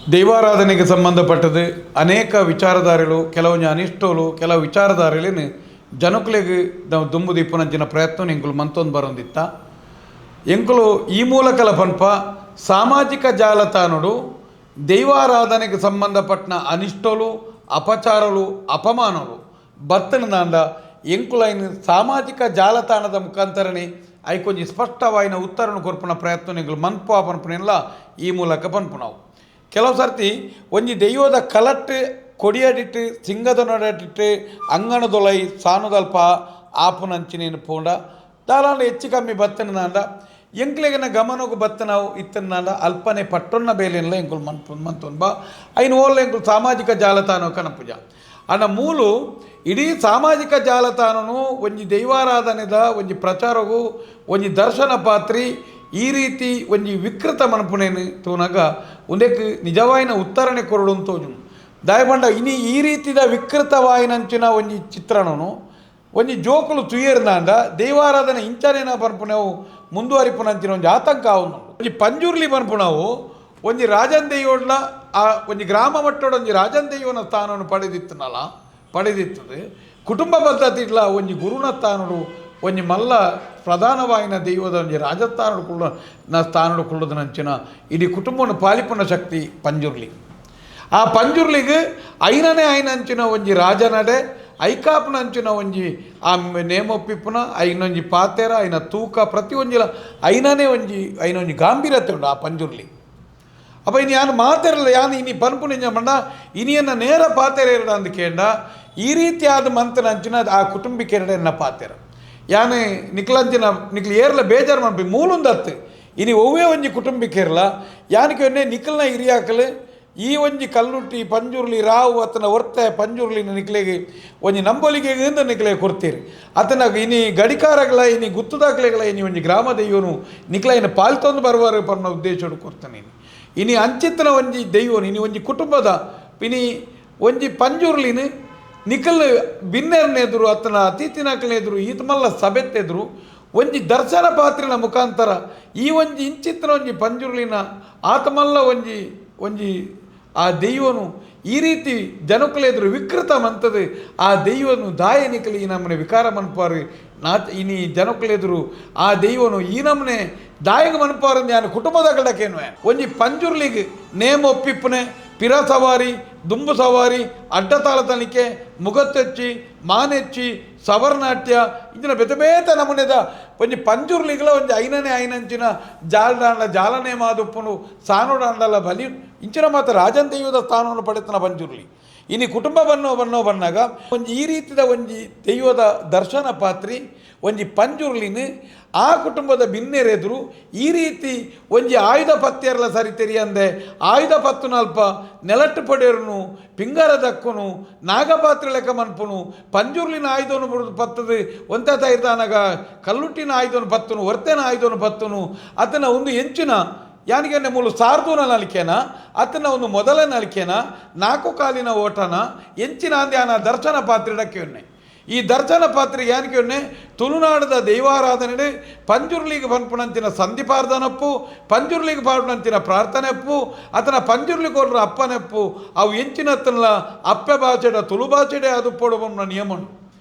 ದೈವಾರಾಧನೆಗೆ ಸಂಬಂಧಪಟ್ಟದು ಅನೇಕ ವಿಚಾರಧಾರೆಗಳು ಕೆಲವೊಂದು ಅನಿಷ್ಟೋಲು ಕೆಲವು ವಿಚಾರಧಾರೆಗಳೇನು ಜನಕುಲೆಗೆ ನಾವು ದುಂಬುದು ಇಪ್ಪನಂಚಿನ ಪ್ರಯತ್ನ ಎಂಕುಲು ಮಂತೊಂದು ಬರೋದಿತ್ತ ಎಂಕುಲು ಈ ಮೂಲಕಲ ಪನ್ಪ ಸಾಮಾಜಿಕ ಜಾಲತಾಣಗಳು ದೈವಾರಾಧನೆಗೆ ಸಂಬಂಧಪಟ್ಟ ಅನಿಷ್ಟೋಲು ಅಪಚಾರಗಳು ಅಪಮಾನಗಳು ಬತ್ತನದಾಂಡ ಎಂಕುಲೈನ ಸಾಮಾಜಿಕ ಜಾಲತಾಣದ ಮುಖಾಂತರನೇ ಐಕೊಂಜಿ ಸ್ಪಷ್ಟವಾಯಿನ ಉತ್ತರವನ್ನು ಕೊರ್ಪುನ ಪ್ರಯತ್ನ ಎಂಕುಲು ಮನ್ಪು ಪನ್ಪನೆಲ್ಲ ಈ ಮೂಲಕ ಪನ್ಪು ನಾವು ಕೆಲವು ಸರ್ತಿ ಒಂಜಿ ದೈವದ ಕಲಟ್ಟು ಕೊಡಿಯಡಿಟ್ಟು ಸಿಂಗದ ನೊಡಟಿಟ್ಟು ಅಂಗಣದೊಲೈ ಸಾನುದಲ್ಪ ಆಪುನಂಚಿನೇನು ಪೋಂಡ ದಾಲಾಂಡ ಹೆಚ್ಚು ಕಮ್ಮಿ ಬತ್ತನಾಂಡ ಎಂಕ್ಲೆಗಿನ ಗಮನಕ್ಕೆ ಬತ್ತನಾವು ಇತ್ತನಾಂಡ ಅಲ್ಪನೆ ಪಟ್ಟೊನ್ನ ಬೇಲೆಲ್ಲ ಎಂಕುಲು ಮಂತೊಂದು ಬಾ ಐನು ಓಲ್ಲ ಎಂಕುಲು ಸಾಮಾಜಿಕ ಜಾಲತಾಣ ಕನಪುಜ ಅನ್ನ ಮೂಲು ಇಡೀ ಸಾಮಾಜಿಕ ಜಾಲತಾಣನು ಒಂಜಿ ದೈವಾರಾಧನೆದ ಒಂಜಿ ಪ್ರಚಾರವು ಒಂಜಿ ದರ್ಶನ ಪಾತ್ರಿ ಈ ರೀತಿ ಒಂಜಿ ವಿಕೃತ ಮನಪುನೇನು ತೂನಾಗ ಒಂದಕ್ಕೆ ನಿಜವಾಯಿನ ಉತ್ತರಣೆ ಕೊರಡು ತೋಜು ದಾಯಬಂಡ ಇನಿ ಈ ರೀತಿದ ವಿಕೃತವಾಯಿನಂಚಿನ ಒಂಜಿ ಚಿತ್ರಣನು ಒಂಜಿ ಜೋಕುಲು ತುಯ್ಯರ್ನಾಂಡ ದೈವಾರಾಧನೆ ಇಂಚನೇನ ಪನ್ಪುನೆವು ಮುಂದುವರಿಪುನಂಚಿನ ಒಂಜಿ ಆತಂಕ ಅವನು ಒಂಜಿ ಪಂಜುರ್ಲಿ ಪನ್ಪುನವು ಒಂಜಿ ರಾಜನ್ ದೈವೋಡ್ಲ ಆ ಒಂಜಿ ಗ್ರಾಮ ಮಟ್ಟದ ಒಂಜಿ ರಾಜನ್ ದೈವನ ಸ್ಥಾನವನ್ನು ಪಡೆದಿತ್ತದು ಕುಟುಂಬ ಪದ್ಧತಿಡ್ಲ ಒಂಜಿ ಗುರುನ ಸ್ಥಾನಡು ಒಂಜಿ ಮಲ್ಲ ಪ್ರಧಾನವಾಯಿನ ದೈವದ ಒಂಜಿ ರಾಜಸ್ಥಾನಡು ಸ್ಥಾನಡು ಕುಳ್ಳದನಂಚಿನ ಇಡೀ ಕುಟುಂಬವನ್ನು ಪಾಲಿಪುನ ಶಕ್ತಿ ಪಂಜುರ್ಲಿ ಆ ಪಂಜುರ್ಲಿಗೆ ಐನನೇ ಐನಂಚಿನ ಒಂಜಿ ರಾಜನಡೆ ಐಕಾಪ್ನಂಚಿನ ಒಂಜಿ ಆ ನೇಮೊಪ್ಪಿಪ್ಪುನ ಐನೊಂಜಿ ಪಾತೆರ ಐನ ತೂಕ ಪ್ರತಿ ಒಂಜಿಲ ಐನನೇ ಐನೊಂಜಿ ಗಾಂಭೀರ್ಯತೆ ಉಂಡು ಆ ಪಂಜುರ್ಲಿ ಅಪ್ಪ ಇನ್ನು ಯಾನು ಮಾತೆರಲ್ಲ ಯಾನು ಇನಿ ಪನ್ಪು ನಿಂಜ ಮಂಡ ಇನಿಯನ್ನ ನೇರ ಪಾತೆರ ಎರಡ ಅಂದು ಕೇಂಡ ಈ ರೀತಿಯಾದ ಮಂತನಂಚಿನ ಆ ಕುಟುಂಬಿಕ ಎರಡನ್ನ ಪಾತೆರ ಯಾನೆ ನಿಕ್ಲು ಏರ್ಲ ಬೇಜಾರು ಮನ್ಪಿ ಮೂಲುಂದತ್ತು ಇನಿ ಒವ್ವೇ ಒಂಜಿ ಕುಟುಂಬಿಕೇರ್ಲ ಯಾನಕ್ಕೆ ಒನ್ನೆ ನಿಖಲ್ನ ಹಿರಿಯಾಕಲು ಈ ಒಂಜಿ ಕಲ್ಲುಟ್ಟಿ ಪಂಜುರ್ಲಿ ರಾವು ಅತನ ಹೊರ್ತೆ ಪಂಜುರ್ಲಿನ ನಿಕ್ಲೆಗೆ ಒಂಜಿ ನಂಬೊಲಿಗೆ ನಿಕ್ಲೆ ಕೊಡ್ತೀರಿ ಅತನ ಇನಿ ಗಡಿಕಾರಗಳ ಇನಿ ಗುತ್ತುದಾಖಲೆಗಳ ಇನಿ ಒಂಜಿ ಗ್ರಾಮದ ಇವನು ನಿಕ್ಲೈನ ಪಾಲ್ತೊಂದು ಬರುವಾರು ಪನ್ನ ಉದ್ದೇಶ ಕೊಡ್ತಾನೆ ಇನಿ ಅಂಚಿತ್ತನ ಒಂಜಿ ದೈವನು ಇನಿ ಒಂಜಿ ಕುಟುಂಬದ ಇನಿ ಒಂಜಿ ಪಂಜುರ್ಲಿನ ನಿಖಲ್ ಬಿನ್ನೆರ್ನೆದುರು ಅತನ ಅತಿಥಿನಕಲೆದುರು ಈತ ಮಲ್ಲ ಸಭೆತ್ತೆದುರು ಒಂಜಿ ದರ್ಶನ ಪಾತ್ರಿನ ಮುಖಾಂತರ ಈ ಒಂಜಿ ಇಂಚಿತ್ತನ ಒಂಜಿ ಪಂಜುರ್ಲಿನ ಆತ ಮಲ್ಲ ಒಂಜಿ ಆ ದೈವನು ಈ ರೀತಿ ಜನಕುಲೆದುರು ವಿಕೃತ ಮಂತದು ಆ ದೈವನು ದಾಯ ನಿಕಲಿ ಈ ನಮ್ಮನೆ ವಿಕಾರ ಮನ್ಪಾರು ಇನಿ ಜನಕುಲೆದುರು ಆ ದೈವನು ಈ ನಮ್ಮನೆ ದಾಯಗ ಮನ್ಪಾರು ಯಾನು ಕುಟುಂಬದ ಗಡಕೇನು ಒಂಜಿ ಪಂಜುರ್ಲಿಗೆ ನೇಮ ಒಪ್ಪಿಪ್ಪನೆ ಪಿರ ಸವಾರಿ ದುಂಬು ಸವಾರಿ ಅಡ್ಡತಾಳ ತನಿಕೆ ಮುಗತ್ತೆಚ್ಚಿ ಮಾನೆಚ್ಚಿ ಸವರ್ನಾಟ್ಯ ಇಂಚಿನ ಬೇತ ನಮೂನೆದ ಒಂಜಿ ಪಂಜುರ್ಲಿಗಳ ಒಂಜಿ ಐನನೇ ಐನಂಚಿನ ಜಾಲನೆ ಮಾದುಪ್ಪುನು ಸಾನುಡಾಂಡಲ ಬಲಿ ಇಂಚಿನ ಮಾತ್ರ ರಾಜನ್ ದೈವದ ಸ್ಥಾನವನ್ನು ಪಡೆತನ ಪಂಜುರ್ಲಿ ಇನಿ ಕುಟುಂಬ ಬಣ್ಣಾಗ ಒಂಜಿ ಈ ರೀತಿಯ ಒಂಜಿ ದೈವದ ದರ್ಶನ ಪಾತ್ರಿ ಒಂಜಿ ಪಂಜುರ್ಲಿನ ಆ ಕುಟುಂಬದ ಬಿನ್ನೆರೆದುರು ಈ ರೀತಿ ಒಂಜಿ ಆಯುಧ ಪತ್ಯರ್ಲ ಸರಿತೆರಿ ಅಂದೆ ಆಯುಧ ಪತ್ತು ನಲ್ಪ ನೆಲಟ್ಟು ಪಡೆಯರ್ನು ಪಿಂಗರ ದಕ್ಕುನು ನಾಗಪಾತ್ರೆ ಲೆಕ್ಕ ಮನ್ಪುನು ಪಂಜುರ್ಲಿನ ಆಯುಧವನ್ನು ಬಿಡುದು ಪತ್ತದು ಒಂತ ತೈರ್ದಾನಾಗ ಕಲ್ಲುಟ್ಟಿನ ಆಯುಧವನ್ನು ಪತ್ತುನು ಹೊರ್ತೆನ ಆಯುಧವನ್ನು ಪತ್ತುನು ಅದನ್ನು ಒಂದು ಹೆಂಚಿನ ಯಾನಿಗೆ ಮೂಲು ಸಾರ್ದೂನ ನಲಿಕೆನ ಅತನ ಒಂದು ಮೊದಲ ನಲಿಕೆನ 4 ಕಾಲಿನ ಓಟನ ಎಂಚಿನ ಅಂದ್ಯಾನ ದರ್ಶನ ಪಾತ್ರಿಡಕ್ಕೆ ಒನ್ನೆ ಈ ದರ್ಶನ ಪಾತ್ರೆ ಯಾನಿಗೆ ಒನ್ನೆ ತುಳುನಾಡದ ದೈವಾರಾಧನೆ ಪಂಜುರ್ಲಿಗೆ ಪನ್ಪುನಂತಿನ ಸಂಧಿಪಾರ್ಧನಪ್ಪು ಪಂಜುರ್ಲಿಗೆ ಪಾಡುನಂತಿನ ಪ್ರಾರ್ಥನೆಪ್ಪು ಅತನ ಪಂಜುರ್ಲಿ ಕೊಡ್ರ ಅಪ್ಪನೆಪ್ಪು ಅವು ಎಂಚಿನತ್ತನ ಅಪ್ಪೆ ಭಾಷೆಡ ತುಳು ಭಾಷೆಡೆ ಅದು ಪೊಡುವ ನಿಯಮನು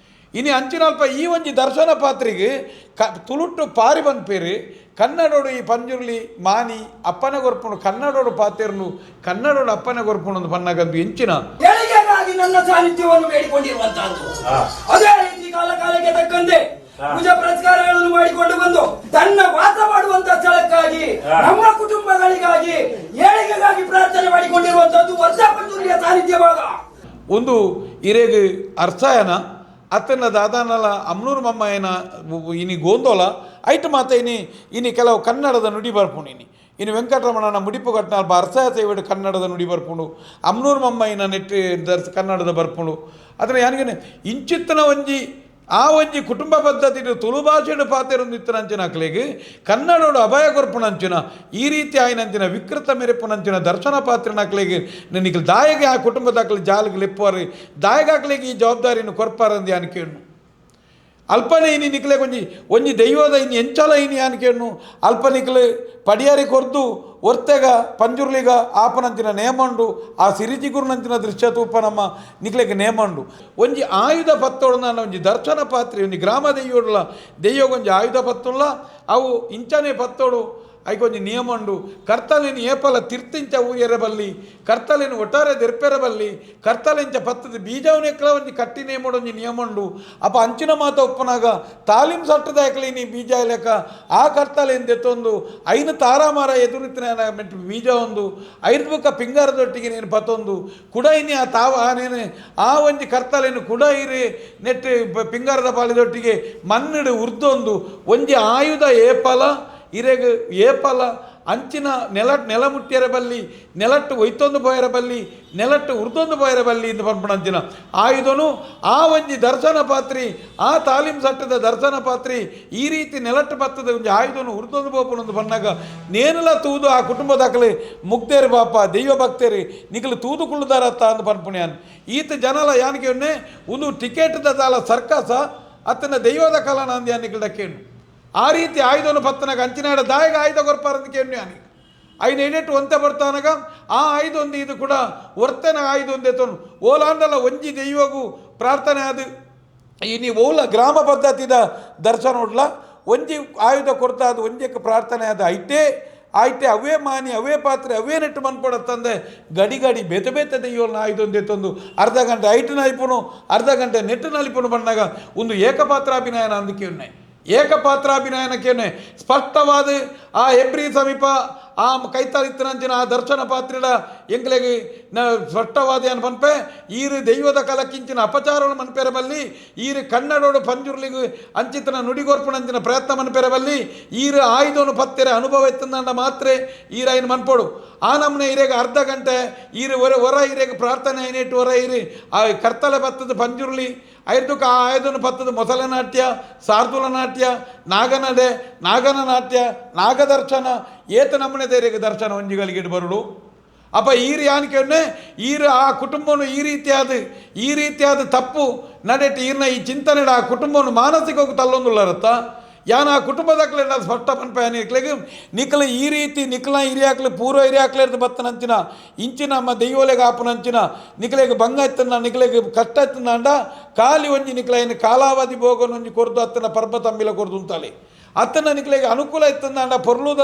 ಇನಿ ಅಂಚಿನಲ್ಪ ಈ ಒಂಜಿ ದರ್ಶನ ಪಾತ್ರೆಗೆ ತುಳುಟ್ಟು ಪಾರಿ ಬಂದ್ಪೇರು ಕನ್ನಡೋಡು ಈ ಪಂಜುರ್ಲಿ ಮಾನಿ ಅಪ್ಪನ ಗೊರ್ಪುಣು ಕನ್ನಡೋಡು ಪಾತೆರ್ನು ಕನ್ನಡೋಡು ಅಪ್ಪನ ಗೊರ್ಪುಣು ಒಂದು ಪನ್ನಗಂದು ಎಂಚಿನ ನನ್ನ ಸಾನ್ನಿಧ್ಯವನ್ನು ಬೇಡಿಕೊಂಡಿರುವಂತಹದ್ದು ಅದೇ ರೀತಿ ಕಾಲಕ್ಕೆ ತಕ್ಕಂತೆ ಪೂಜಾ ಪುರಸ್ಕಾರಗಳನ್ನು ಮಾಡಿಕೊಂಡು ಬಂದು ತನ್ನ ವಾಸ ಮಾಡುವಂತಹ ಸ್ಥಳಕ್ಕಾಗಿ ನಮ್ಮ ಕುಟುಂಬಗಳಿಗಾಗಿ ಏಳಿಗೆಗಾಗಿ ಪ್ರಾರ್ಥನೆ ಮಾಡಿಕೊಂಡಿರುವಂತಹದ್ದು ವರ್ಷ ಪಂಜುರ್ಲಿಯ ಸಾನ್ನಿಧ್ಯವಾಗ ಒಂದು ಹಿರೇಗ ಅರ್ಸಾಯನ ಅತ್ತನ ದಾದಾನಲ ಅಮ್ನೂರು ಮಮ್ಮಯ್ಯನ ಇನಿ ಗೋಂದೋಲ ಐಟು ಮಾತ ಇನಿ ಕೆಲವು ಕನ್ನಡದ ನುಡಿ ಬರ್ಪುಣು ಇನ್ನು ವೆಂಕಟರಮಣನ ಮುಡಿಪು ಕಟ್ನಾಲ್ಪ ಅರ್ಸಾಯ ಸೇವೆಡು ಕನ್ನಡದ ನುಡಿ ಬರ್ಪುಂಡು ಅಮ್ನೂರು ಮಮ್ಮಯ್ಯನ ನೆಟ್ಟಿ ಕನ್ನಡದ ಬರ್ಪುಂಡು ಅದರ ಯಾನಿಗೆ ಇಂಚಿತ್ತನ ಒಂಜಿ ಆ ಒಂಜಿ ಕುಟುಂಬ ಪದ್ಧತಿ ತುಳು ಭಾಷೆಡು ಪಾತೆರೊಂದಿತ್ತನಂಚಿನ ಅಕ್ಲೆಗೆ ಕನ್ನಡೋಡು ಅಭಯ ಕೊರ್ಪುನಂಚಿನ ಈ ರೀತಿ ಆಯ್ನಂಚಿನ ವಿಕೃತ ಮೆರೆಪುನಂಚಿನ ದರ್ಶನ ಪಾತ್ರಿನ ಅಕ್ಲೆಗೆ ನಿನಗೆ ದಾಯಗೆ ಆ ಕುಟುಂಬದ ಅಕ್ಲೆ ಜಾಲಿಗೆ ಲೆಪ್ಪುವಾರು ದಾಯಗ ಅಕ್ಲೆಗೆ ಈ ಜವಾಬ್ದಾರಿಯನ್ನು ಕೊರ್ಪಾರಂದು ಯಾನಿಕೇನು ಅಲ್ಪನೆ ಇನಿ ನಿಕ್ಲೆ ಒಂಜಿ ದೈವದ ಇನ್ನು ಎಂಚಲ ಇನಿ ಯಾನಿಕೇನು ಅಲ್ಪ ನಿಕ್ಲೆ ಪಡಿಯಾರಿ ಕೊರ್ದು ಒರ್ತೆಗ ಪಂಜುರ್ಲಿಗ ಆಪನಂಚಿನ ನೇಮಂಡು ಆ ಸಿರಿಜಿಗುರುನಂಚಿನ ದೃಶ್ಯ ತೂಪನಮ್ಮ ನಿಕ್ಲೆಗೆ ನೇಮಂಡು ಒಂಜಿ ಆಯುಧ ಪತ್ತೋಡು ನಾನು ಒಂಜಿ ದರ್ಶನ ಪಾತ್ರೆ ಒಂಜಿ ಗ್ರಾಮ ದೆಯ್ಯೋಡುಲ ದೆಯ್ಯೋಗೊಂಜಿ ಆಯುಧ ಪತ್ತುಲ್ಲ ಅವು ಇಂಚನೆ ಪತ್ತೋಡು ಐಕೊಂಜಿ ನಿಯಮಂಡು ಕರ್ತಲೆನು ಏಪಲ ತಿರ್ತಿಂಚ ಊಯೆರಬಲ್ಲಿ ಕರ್ತಲೆನು ಒಟ್ಟಾರೆ ದೆರ್ಪೆರಬಲ್ಲಿ ಕರ್ತಲೆಂಚ ಪತ್ತದ ಬೀಜವನೆಕ್ಕಲ ಒಂಜಿ ಕಟ್ಟಿ ನೇಮೊಡೊಂಜಿ ನಿಯಮಂಡು ಅಪ್ಪ ಅಂಚಿನ ಮಾತ ಒಪ್ಪನಾಗ ತಾಲೀಮ್ ಸಟ್ಟದ ಎಕ್ಲಿನಿ ಬೀಜ ಲೆಕ್ಕ ಆ ಕರ್ತಲೆನ್ ದೆತ್ತೊಂದು ಐನು ತಾರಾಮಾರ ಎದುರಿತಿನ ಮೆಟ್ಟು ಬೀಜ ಒಂದು ಐದು ಬುಕ್ಕ ಪಿಂಗಾರದೊಟ್ಟಿಗೆ ನೀನು ಪತ್ತೊಂದು ಕುಡೈನಿ ಆ ತಾವ ನೇನು ಆ ಒಂಜಿ ಕರ್ತಲೆನು ಕುಡ ಇರಿ ನೆಟ್ಟು ಪಿಂಗಾರದ ಪಾಲಿದೊಟ್ಟಿಗೆ ಮಣ್ಣಿಡು ಉರ್ದೊಂದು ಒಂಜಿ ಆಯುಧ ಏಪಲ ಇರೆಗ್ ಏಪಲ ಅಂಚಿನ ನೆಲ ಮುಟ್ಟಿಯರ ಬಲ್ಲಿ ನೆಲಟ್ಟು ಒಯ್ತೊಂದು ಪೋಯರ ಬಲ್ಲಿ ನೆಲಟ್ಟು ಉರ್ದೊಂದು ಪೋಯರ ಬಲ್ಲಿ ಇಂದು ಪಂಪಣಂಚಿನ ಆಯುಧನು ಆ ಒಂಜಿ ದರ್ಶನ ಪಾತ್ರಿ ಆ ತಾಲೀಮ್ ಸಟ್ಟದ ದರ್ಶನ ಪಾತ್ರಿ ಈ ರೀತಿ ನೆಲಟ್ಟು ಪತ್ತದ ಒಂಜಿ ಆಯುಧನು ಉರ್ದೊಂದು ಪೋಪನೊಂದು ಪನ್ನಾಗ ನೇನುಲ ತೂದು ಆ ಕುಟುಂಬದಾಕಲು ಮುಗ್ದೇರಿ ಬಾಪ ದೈವ ಭಕ್ತೇರಿ ನಿಖಲು ತೂದು ಕುಳ್ಳುದಾರತ್ತ ಅಂದು ಪನ್ಪುಣ್ಯಾನ್ ಈತ ಜನಲ ಯಾನಿಗೆ ಉನ್ನೆ ಒಂದು ಟಿಕೆಟ್ದ ದಾಲ ಸರ್ಕಸ ಅತ್ತನ ದೈವದ ಕಲನ ಅಂದು ಯಾನಿಗೆ ಡಕ್ಕೇನು ಆ ರೀತಿ ಆಯುಧವನ್ನು ಪತ್ತನಾಗ ಅಂಚಿನಾಡ ದಾಯಗ ಆಯುಧ ಕೊರ್ಪಾರಂದಕ್ಕೆ ಎಣ್ಣೆ ಆನಿ ಐದು ಎಣ್ಣೆಟ್ಟು ಒಂತೆ ಬರ್ತಾನಾಗ ಆ ಆಯುಧ ಒಂದು ಇದು ಕೂಡ ವರ್ತನ ಆಯುಧ ಒಂದೇ ತೊಂದು ಓಲಾಂಡಲ ಒಂಜಿ ದೈವಗೂ ಪ್ರಾರ್ಥನೆ ಅದು ಈ ನೀವು ಓಲ ಗ್ರಾಮ ಪದ್ಧತಿದ ದರ್ಶನ ಉಡ್ಲ ಒಂಜಿ ಆಯುಧ ಕೊಡ್ತಾ ಅದು ಒಂಜಕ್ಕೆ ಪ್ರಾರ್ಥನೆ ಅದು ಆಯ್ತೆ ಅವೇ ಮಾನಿ ಅವೇ ಪಾತ್ರೆ ಅವೇ ನೆಟ್ಟು ಮನ್ಪಡತ್ತಂದೆ ಗಡಿ ಬೆತೆ ದೆಯ್ಯೋಲ್ನ ಆಯುಧ ಒಂದೇ ತಂದು ಅರ್ಧ ಗಂಟೆ ಐಟು ನಲಿಪುನು ಅರ್ಧ ಗಂಟೆ ನೆಟ್ಟು ನಲಿಪುನು ಬಂದಾಗ ಒಂದು ಏಕಪಾತ್ರಾಭಿನಯನ ಅಂದಕ್ಕೆ ಉನ್ನೆ ಏಕಪಾತ್ರಾಭಿನಯನಕ್ಕೇನೆ ಸ್ಪಷ್ಟವಾದ ಆ ಹೆಬ್ರಿ ಸಮೀಪ ಆ ಕೈತಾಳಿತ್ತನಂಚಿನ ಆ ದರ್ಶನ ಪಾತ್ರಿಡ ಎಂಗ್ಲೆಗೆ ಸ್ಪಷ್ಟವಾದ ಏನು ಪನ್ಪೆ ಈರು ದೈವದ ಕಲಕ್ಕಿಂಚಿನ ಅಪಚಾರವನ್ನು ಮನ್ಪೆರಬಲ್ಲಿ ಈರು ಕನ್ನಡೋಡು ಪಂಜುರ್ಲಿಗೂ ಅಂಚಿತನ ನುಡಿಗೋರ್ಪಣಂಚಿನ ಪ್ರಯತ್ನ ಮನ್ಪೆರಬಲ್ಲಿ ಈರು ಆಯುಧವನ್ನು ಪತ್ತೆರೆ ಅನುಭವ ಎತ್ತಂದ ಮಾತ್ರ ಈರಾಯಿನ ಮನ್ಪೋಡು ಆ ನಮ್ಮನೆ ಇರೇಗ ಅರ್ಧ ಗಂಟೆ ಈರು ಹೊರ ಇರೇಗ ಪ್ರಾರ್ಥನೆ ಏನೇಟು ಹೊರ ಇರಿ ಆ ಕರ್ತಲೆ ಪತ್ತದ ಪಂಜುರ್ಲಿ ಐದಕ್ಕೆ ಆ ಆಯುಧನ ಪತ್ತದ ಮೊಸಳೆ ನಾಟ್ಯ ಶಾರ್ದೂಲ ನಾಟ್ಯ ನಾಗನಡೆ ನಾಗನ ನಾಟ್ಯ ನಾಗದರ್ಶನ ಏತ ನಮ್ಮನೆ ದೇರಿಗೆ ದರ್ಶನ ಒಂಜಿಗಳಿಗೆ ಬರುಡು ಅಪ್ಪ ಈರು ಯಾನಿಕೆ ಈರು ಆ ಕುಟುಂಬವನ್ನು ಈ ರೀತಿಯಾದ ತಪ್ಪು ನಡೆಟ್ಟು ಈರ್ನ ಈ ಚಿಂತನೆ ಆ ಕುಟುಂಬವನ್ನು ಮಾನಸಿಕವಾಗಿ ತಲ್ಲೊಂದುಳ್ಳರತ್ತ ಯಾನ ಆ ಕುಟುಂಬದಾಗಲೇ ಸ್ಪಷ್ಟ ಪನ್ಪನಿಕ್ಲೆಗೆ ನಿಖಲ ಈ ರೀತಿ ನಿಖಲ ಹಿರಿಯಾಕ್ಲೆ ಪೂರ್ವ ಹಿರಿಯಾಕ್ಲೇರ್ದು ಬತ್ತನಂಚಿನ ಇಂಚಿನ ನಮ್ಮ ದೆಯ್ಯೋಲೆಗೆ ಆಪನಂಚಿನ ನಿಖಲೆಗೆ ಭಂಗ ಎತ್ತನ ನಿಖಲೆಗೆ ಕಷ್ಟ ಎತ್ತಂದ ಖಾಲಿ ಒಂಜಿ ನಿಖಲ ಏನು ಕಾಲಾವಧಿ ಭೋಗನೊಂಜಿ ಕೊರ್ದು ಅತ್ತನ ಪರ್ಬ ತಂಬಿಲ ಕೊರ್ದು ಉಂತಾಲಿ ಅತ್ತನ ನಿಖಲೆಗೆ ಅನುಕೂಲ ಎತ್ತಂದ ಪೊರ್ಲುದ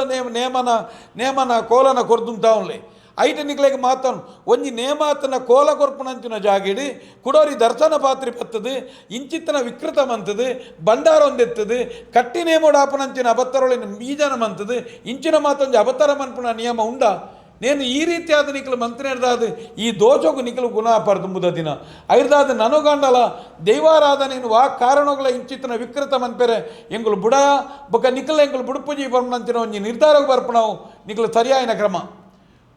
ನೇಮನ ಕೋಲನ ಕೊರ್ದುಂತಾವನ್ಲಿ ಐಟ ನಿಕ್ಲೆಗೆ ಮಾತಾನು ಒಂಜಿ ನೇಮಾತನ ಕೋಲ ಕೊರ್ಪುನಂಚಿನ ಜಾಗಿಡಿ ಕುಡೋರಿ ದರ್ಶನ ಪಾತ್ರಿ ಪತ್ತದು ಇಂಚಿತ್ತನ ವಿಕೃತ ಮಂತದು ಬಂಡಾರ ಒಂದೆತ್ತದು ಕಟ್ಟಿ ನೇಮೋಡು ಆಪನಂಚಿನ ಅಬತ್ತರೊಳಿನ ಬೀಜನ ಮಂತದು ಇಂಚಿನ ಮಾತೊಂದು ಅಬತ್ತರ ಮನ್ಪುನ ನಿಯಮ ಉಂಡ ನೇನು ಈ ರೀತಿಯಾದ ನಿಖಲು ಮಂತ್ರಿ ಹಿಡ್ದಾದ ಈ ದೋಷಗೂ ನಿಖಲು ಗುಣ ಪರ್ದುಂಬುದ ದಿನ ಐರ್ದಾದ ನನಗಂಡಲ ದೈವಾರಾಧನೆಯನ್ನು ಕಾರಣಗಳ ಇಂಚಿತ್ತನ ವಿಕೃತ ಮನ್ಪೆರೆ ಎಂಗುಲು ಬುಡ ಬೊಕ್ಕ ನಿಖಲ ಎಂಗುಲು ಬುಡುಪುಜಿ ಬರ್ಪಣಂಚಿನ ಒಂಜಿ ನಿರ್ಧಾರಕ್ಕೆ ಬರ್ಪಣವು ನಿಖಲು ಸರಿಯಾಯಿನ ಕ್ರಮ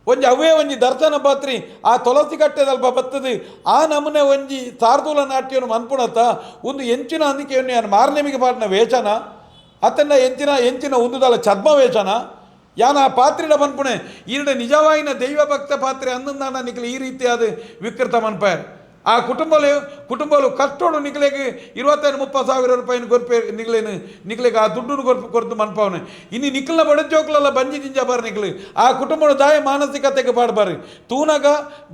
ಒಂಜಿ ಅವೇ ಒಂಜಿ ದರ್ಶನ ಪಾತ್ರಿ ಆ ತುಳಸಿ ಕಟ್ಟೆದಲ್ಪ ಬತ್ತದು ಆ ನಮೂನೆ ಒಂಜಿ ಶಾರ್ದೂಲ ನಾಟ್ಯವನ್ನು ಮನ್ಪುಣತ ಒಂದು ಎಂಚಿನ ಅಂದಿಕೆಯನ್ನು ಯಾನು ಮಾರ್ನೆಮಿಗೆ ಪಾಡಿನ ವೇಷನ ಅತನ್ನ ಎಂಚಿನ ಒಂದುದಲ ಛದ್ಮ ವೇಷನ ಯಾನ ಆ ಪಾತ್ರಿಡ ಮನ್ಪುಣೆ ಈರಡೆ ನಿಜವಾಯಿನ ದೈವ ಭಕ್ತ ಪಾತ್ರೆ ಅಂದಂದಾನ ನಿಖಲು ಈ ರೀತಿಯಾದ ವಿಕೃತ ಮನ್ಪಾಯರ್ ಆ ಕುಟುಂಬಲು ಕಷ್ಟೋಡು ನಿಖಲೆಗೆ 25-30 ಸಾವಿರ ರೂಪಾಯಿನ ಗೊರ್ಪೆ ನಿಖಲೆಗೆ ಆ ದುಡ್ಡು ಕೊರ್ದು ಮನ್ಪವನೆ ಇನ್ನು ನಿಖಲ್ನ ಬಡಜೋಕ್ಲೆಲ್ಲ ಬಂಜಿ ಜಿಂಜ ಬಾರ್ ನಿಖಲು ಆ ಕುಟುಂಬದ ದಾಯ ಮಾನಸಿಕತೆಗೆ ಪಾಡ್ಬಾರಿ ತೂನಗ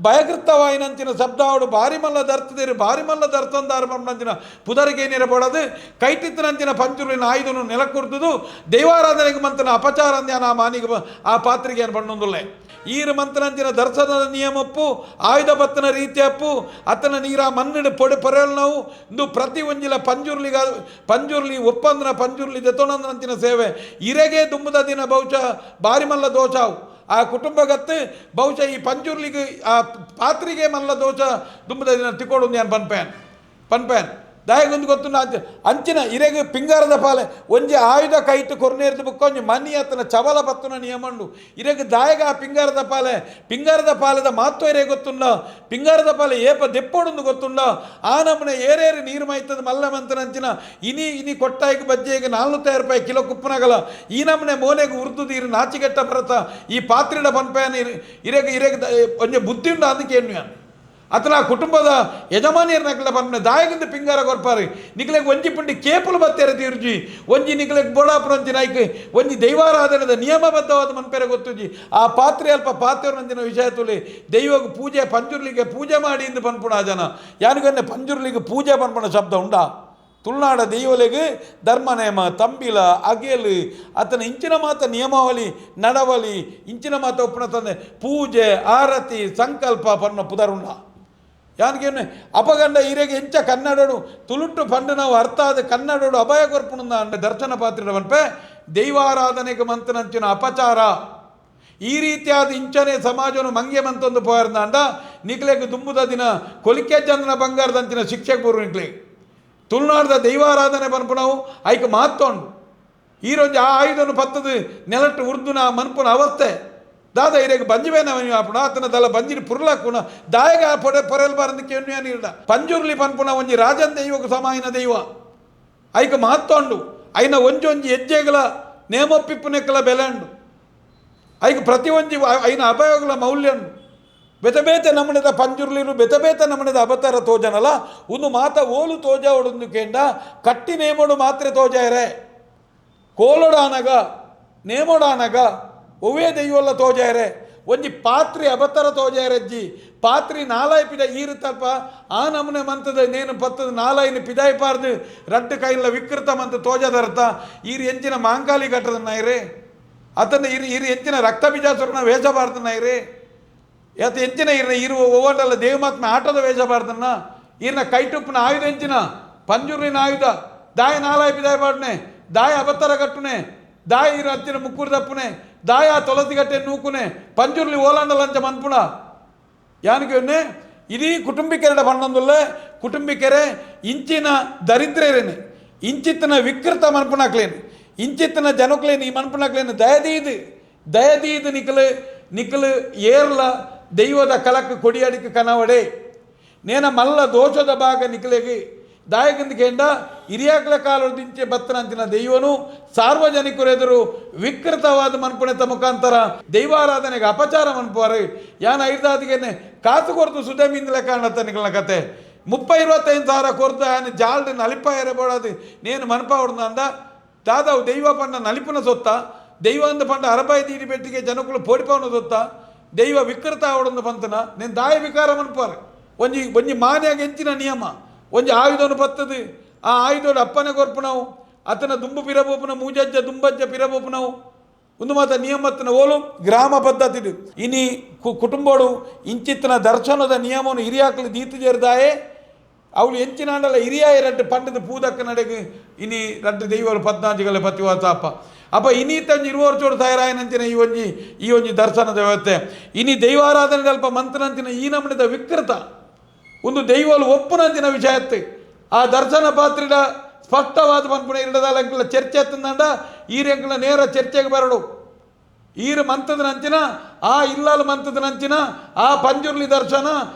ಭಯಕೃತವಾಯಿನಂಚಿನ ಶಬ್ದ ಅವಡು ಭಾರಿ ಮಲ್ಲ ದರ್ತದೇರಿ ಭಾರಿ ಮಲ್ಲ ದರ್ತಂದಾರ ಬಂದಂಚಿನ ಪುದರಿಗೆ ಏನಿರಬಾಡದು ಕೈಟಿತ್ತನಂಚಿನ ಪಂಚುರಿನ ಆಯುಧನು ನೆಲಕೊರ್ದುದು ದೈವಾರಾಧನೆಗೆ ಮಂತನ ಅಪಚಾರ ಅಂದ್ಯಾನ ಆ ಮಾನಿಗೆ ಆ ಪಾತ್ರಿಗೆ ಏನು ಬಣ್ಣೊಂದುಲ್ಲೆ ಈರು ಮಂತನಂಚಿನ ದರ್ಶನದ ನಿಯಮಪ್ಪು ಆಯುಧ ಬತ್ತನ ರೀತಿಯಪ್ಪು ಅತನ ನೀರ ಮಣ್ಣಿಡು ಪೊಡೆ ಪೊರೆಯಲು ನಾವು ಇಂದು ಪ್ರತಿ ಒಂಜಿಲ ಪಂಜುರ್ಲಿ ಒಪ್ಪಂದನ ಪಂಜುರ್ಲಿ ದೆತೊಣಂದನಂಚಿನ ಸೇವೆ ಇರೆಗೆ ದುಂಬುದ ದಿನ ಬಹುಶಃ ಬಾರಿ ಮಲ್ಲ ದೋಷವು ಆ ಕುಟುಂಬಗತ್ತು ಬಹುಶಃ ಈ ಪಂಜುರ್ಲಿಗೆ ಆ ಪಾತ್ರಿಗೆ ಮಲ್ಲ ದೋಷ ದುಂಬುದ ದಿನ ತಿಕ್ಕೋಡು ನಾನು ಪನ್ಪೇನ್ ದಾಯಗೊಂದು ಗೊತ್ತು ಅಂಚಿನ ಇರೆಗೆ ಪಿಂಗಾರದ ಪಾಲೆ ಒಂಜಿ ಆಯುಧ ಕೈಟ್ ಕೊರ್ನೇರ್ದು ಬುಕ್ಕ ಒಂಜಿ ಮನಿ ಅತ್ತನ ಚವಲ ಪತ್ತುನ ನಿಯಮಂಡು ಇರೆಗೆ ದಾಯಗ ಆ ಪಿಂಗಾರದ ಪಾಲೆದ ಮಾತು ಇರೇ ಗೊತ್ತುಂಡ ಪಿಂಗಾರದ ಪಾಲೆ ಏಪ ದೆಪ್ಪೊಡೊಂದು ಗೊತ್ತುಂಡ ಆ ನಮೂನೆ ಏರೇರಿ ನೀರು ಮೈತದ ಮಲ್ಲ ಮಂತನಂಚಿನ ಇನಿ ಕೊಟ್ಟಾಯಿಗೆ ಬಜ್ಜೆಗೆ 400 ರೂಪಾಯಿ ಕಿಲೋ ಕುಪ್ಪನಗಲ ಈ ನಮೂನೆ ಮೋನೆಗೆ ಉರ್ದುದೀರು ನಾಚಿಗೆಟ್ಟ ಬರತ ಈ ಪಾತ್ರಿಡ ಪನ್ಪೇನ ಇರೆಗೆ ಒಂಜಿ ಬುದ್ಧಿ ಉಂಡ ಅದಕ್ಕೆ ಏನು ಅತನ ಆ ಕುಟುಂಬದ ಯಜಮಾನಿಯರ್ ನಕಲ ಪನ್ಪನೆ ದಾಯಗಿಂದ ಪಿಂಗಾರ ಕೊರ್ಪಾರಿ ನಿಕ್ಲೆಗ್ ಒಂಜಿ ಪುಂಡಿ ಕೇಪುಲು ಬತ್ತೇರೆ ತೀರ್ಜಿ ಒಂಜಿ ನಿಕ್ಲೆಗ್ ಬೋಡಾಪುರಂಜಿ ನಾಯ್ಕ ಒಂಜಿ ದೈವಾರಾಧನದ ನಿಯಮಬದ್ಧವಾದ ಮನ್ಪೆರೆ ಗೊತ್ತುಜಿ ಆ ಪಾತ್ರೆ ಅಲ್ಪ ಪಾತ್ರೆರಂಜಿನ ವಿಷಯ ತುಲಿ ದೈವಗ್ ಪೂಜೆ ಪಂಜುರ್ಲಿಗೆ ಪೂಜೆ ಮಾಡಿ ಇಂದು ಪನ್ಪುಣ ಆ ಜನ ಯಾನಿಗನ್ನೆ ಪಂಜುರ್ಲಿಗೆ ಪೂಜೆ ಪನ್ಪುಣ ಶಬ್ದ ಉಂಡಾ ತುಳುನಾಡ ದೈವಲೆಗೆ ಧರ್ಮ ನೇಮ ತಂಬಿಲ ಅಗೆಲು ಆತನ ಇಂಚಿನ ಮಾತ ನಿಯಮಾವಳಿ ನಡವಳಿ ಇಂಚಿನ ಮಾತ ಒಪ್ಪಣ ತಂದೆ ಪೂಜೆ ಆರತಿ ಸಂಕಲ್ಪ ಪನ್ನ ಪುದರುಂಡ ಯಾನಿಗೇನು ಅಪಗಂಡ ಈರೆಗೆ ಎಂಚ ಕನ್ನಡಡು ತುಳುಟ್ಟು ಪಂಡು ನಾವು ಅರ್ಥ ಆದ ಕನ್ನಡಡು ಅಭಯ ಕೊರ್ಪುಣ ಅಂಡ ದರ್ಶನ ಪಾತ್ರದ ಪನ್ಪೆ ದೈವಾರಾಧನೆಗೆ ಮಂತನಂಚಿನ ಅಪಚಾರ ಈ ರೀತಿಯಾದ ಇಂಚನೆ ಸಮಾಜವನ್ನು ಮಂಗೆ ಮಂತೊಂದು ಪೋಯರ್ದಂಡ ನಿಕ್ಲೆಗೆ ದುಂಬುದ ದಿನ ಕೊಲಿಕೆ ಚಂದನ ಬಂಗಾರದಂಚಿನ ಶಿಕ್ಷೆಗೆ ಬರು ನಿಕ್ಲೆಗೆ ತುಳುನಾಡದ ದೈವಾರಾಧನೆ ಪನ್ಪುಣವು ಐಕೆ ಮಾತೊಂಡು ಈರೊಂದು ಆ ಆಯುಧನು ಪತ್ತದು ನೆಲಟ್ಟು ಉರ್ದುನ ಮನ್ಪುನ ಅವಸ್ಥೆ ದಾದ ಇರೆಗೆ ಬಂಜಿಬೇನ ಆಪುಣ ಆತನ ದಲ ಬಂಜಿನ ಪುರ್ಲಾಕುಣ ದಾಯಗ ಪೊರೆಲ್ ಬಾರಂದಕ್ಕೆ ನೀಡ ಪಂಜುರ್ಲಿ ಪನ್ಪುಣ ಒಂಜಿ ರಾಜನ್ ದೈವకు ಸಮಾಯಿನ ದೈವ ಐಕೆ ಮಾತೊಂಡು ಐನ ಒಂಜೊಂಜಿ ಹೆಜ್ಜೆಗಳ ನೇಮೊಪ್ಪಿಪ್ಪುನೆಕ್ಕಲ ಬೆಲೆಂಡು ಐಕೆ ಪ್ರತಿ ಒಂಜಿ ಐನ ಅಭಯಗಳ ಮೌಲ್ಯಂಡು ಬೆತಬೇತೆ ನಮನೆದ ಪಂಜುರ್ಲಿರು ಬೆತಬೇತೆ ನಮನೆದ ಅಬತರ ತೋಜನಲ್ಲ ಒಂದು ಮಾತ ಓಲು ತೋಜ ಒಡೊಂದು ಕೇಂಡ ಕಟ್ಟಿ ನೇಮೋಡು ಮಾತ್ರೆ ತೋಜಾಯರೆ ಕೋಲೊಡಾನಗ ನೇಮೋಡಾನಗ ಒವೇ ದೈವಲ್ಲ ತೋಜಾಯರೆ ಒಂಜಿ ಪಾತ್ರಿ ಅಬತರ ತೋಜಾಯರಜ್ಜಿ ಪಾತ್ರಿ ನಾಲಾಯಿ ಪಿದ ಈರು ತಲ್ಪ ಆ ನಮನೆ ಮಂತದ ನೇನು ಪತ್ತದ ನಾಲಾಯಿನ ಪಿದಾಯಿ ಪಾರ್ದು ರಡ್ಡು ಕೈಲ ವಿಕೃತ ಮಂತ ತೋಜದರ್ಥ ಈರು ಎಂಚಿನ ಮಾಂಕಾಲಿ ಕಟ್ಟದ ನಾಯ್ರೆ ಅತನ ಈರು ಎಂಚಿನ ರಕ್ತ ಬೀಜಾಸುರನ ವೇಷ ಬಾರ್ದ ನಾಯ್ರೆ ಯಾತ ಎಂಚಿನ ಇರ್ನ ಇರುವ ಓವಂಡಲ್ಲ ದೇವಮಾತ್ಮ ಆಟದ ವೇಷ ಬಾರ್ದನ್ನ ಇರ್ನ ಕೈಟುಪ್ಪನ ಆಯುಧ ಎಂಚಿನ ಪಂಜುರ್ಲಿನ ಆಯುಧ ದಾಯ ನಾಲಾಯಿ ಪಿದಾಯ ಪಾಡ್ನೆ ದಾಯ ಅಬತ್ತರ ಕಟ್ಟುನೆ ದಾಯ ಇರು ಹತ್ತಿನ ಮುಕ್ಕೂರು ತಪ್ಪುನೆ ದಾಯ ತೊಲತಿ ಗಟ್ಟೆ ನೂಕುನೆ ಪಂಜುರ್ಲಿ ಓಲಾಂಡಲಂಚ ಮನ್ಪುಣ ಯಾನಿಗೆ ಇಡೀ ಕುಟುಂಬಿಕೆರಡ ಬಣ್ಣಂದುಲ್ಲ ಕುಟುಂಬಿಕೆರೆ ಇಂಚಿನ ದರಿದ್ರೇರೇನೆ ಇಂಚಿತ್ತಿನ ವಿಕೃತ ಮನ್ಪುಣಕ್ಲೇನು ಇಂಚಿತ್ತಿನ ಜನಕ್ಲೇನು ಈ ಮನ್ಪುಣಕ್ಲೇನು ದಯದೀದು ನಿಕಲು ಏರ್ಲ ದೈವದ ಕಲಕ್ಕೆ ಕೊಡಿಯಾಡಿಕೆ ಕನವಡೆ ನೇನ ಮಲ್ಲ ದೋಷದ ಭಾಗ ನಿಕಲೆಗೆ ದಾಯಕಿಂದ ಹಿರಿಯಾಕ್ಲ ಕಾಲದಿಂಚೆ ಬತ್ತನಂಚಿನ ದೈವನು ಸಾರ್ವಜನಿಕರೆದುರು ವಿಕೃತವಾದ ಮನ್ಪುಣೆತ ಮುಖಾಂತರ ದೈವಾರಾಧನೆಗೆ ಅಪಚಾರ ಮನ್ಪುವಾರೆ ಯಾನ ಐದಾದಿಗೆನೆ ಕಾಸು ಕೊರ್ದು ಸುಧಮಿಂದಲೇ ಕಾಣತ್ತ ನಿಕಲ ಕತೆ 30-25 ಕೊರ್ದು ಆನೆ ಜಾಲ್ಡ್ ನಲಿಪ ಎರೆಬೋಡದು ನೇನು ಮನ್ಪ ಹೊಡ್ದ ಅಂದ ದಾದಾವು ದೈವ ಪಂಡ ನಲಿಪುನ ಸೊತ್ತ ದೈವ ಅಂದ ಪಂಡ ಅರಬಾಯಿ ತೀಡಿ ಪೆಟ್ಟಿಗೆ ಜನಕ್ಕಳು ಪೋಡಿಪವನ ಸೊತ್ತ ದೈವ ವಿಕೃತ ಅವಡೊಂದು ಪಂತನ నేను ದಾಯ ವಿಕಾರ ಮನ್ಪಾರೆ ಒಂಜಿ ಮಾನ್ಯಾಗ ಎಂಚಿನ ನಿಯಮ ಒಂಜಿ ಆಯುಧನು ಪತ್ತದು ಆ ಆಯುಧೋಡು ಅಪ್ಪನೆ ಕೊರ್ಪುನವು ಅತನ ದುಂಬು ಪಿರಬೋಪುನ ಮೂಜಜ್ಜ ದುಂಬಜ್ಜ ಪಿರಬೋಪುನವು ಒಂದು ಮಾತ ನಿಯಮತ್ತನ ಓಲು ಗ್ರಾಮ ಪದ್ಧತಿ ಇನಿ ಕುಟುಂಬೋಡು ಇಂಚಿತ್ತಿನ ದರ್ಶನದ ನಿಯಮವನ್ನು ಹಿರಿಯಾಕಲು ದೀತು ಜೇರ್ದಾಯೆ ಅವಳು ಎಂಚಿನಾಂಡಲ ಹಿರಿಯಾಯ ರಡ್ಡು ಪಂಡದ ಪೂದಕ್ಕ ನಡೆಗೆ ಇನಿ ರಡ್ಡು ದೈವರು 14 ಪತಿವಾತ ಅಪ್ಪ ಇನ್ನೀತಂಜಿ 20 ವರ್ಷೋಡು ತಯಾರಾಯನಂಚಿನ ಈ ಒಂಜಿ ದರ್ಶನದ ವ್ಯವಸ್ಥೆ ಇನಿ ದೈವಾರಾಧನೆ ಅಲ್ಪ ಮಂತ್ರನಂಚಿನ ಈ ನಮನೆದ ವಿಕೃತ ಒಂದು ದೈವಲು ಒಪ್ಪುನಂಚಿನ ವಿಷಯತ್ತೆ ಆ ದರ್ಶನ ಪಾತ್ರಿಡ ಸ್ಪಷ್ಟವಾದ ಪನ್ಪುಣ ಇರಡದ ಚರ್ಚೆ ಎತ್ತಂದ ಈರೆಂಕಲ ನೇರ ಚರ್ಚೆಗೆ ಬರಡು ಈರು ಮಂತದ ನಂಚಿನ ಆ ಇಲ್ಲಾಲು ಮಂತದ ನಂಚಿನ ಆ ಪಂಜುರ್ಲಿ ದರ್ಶನ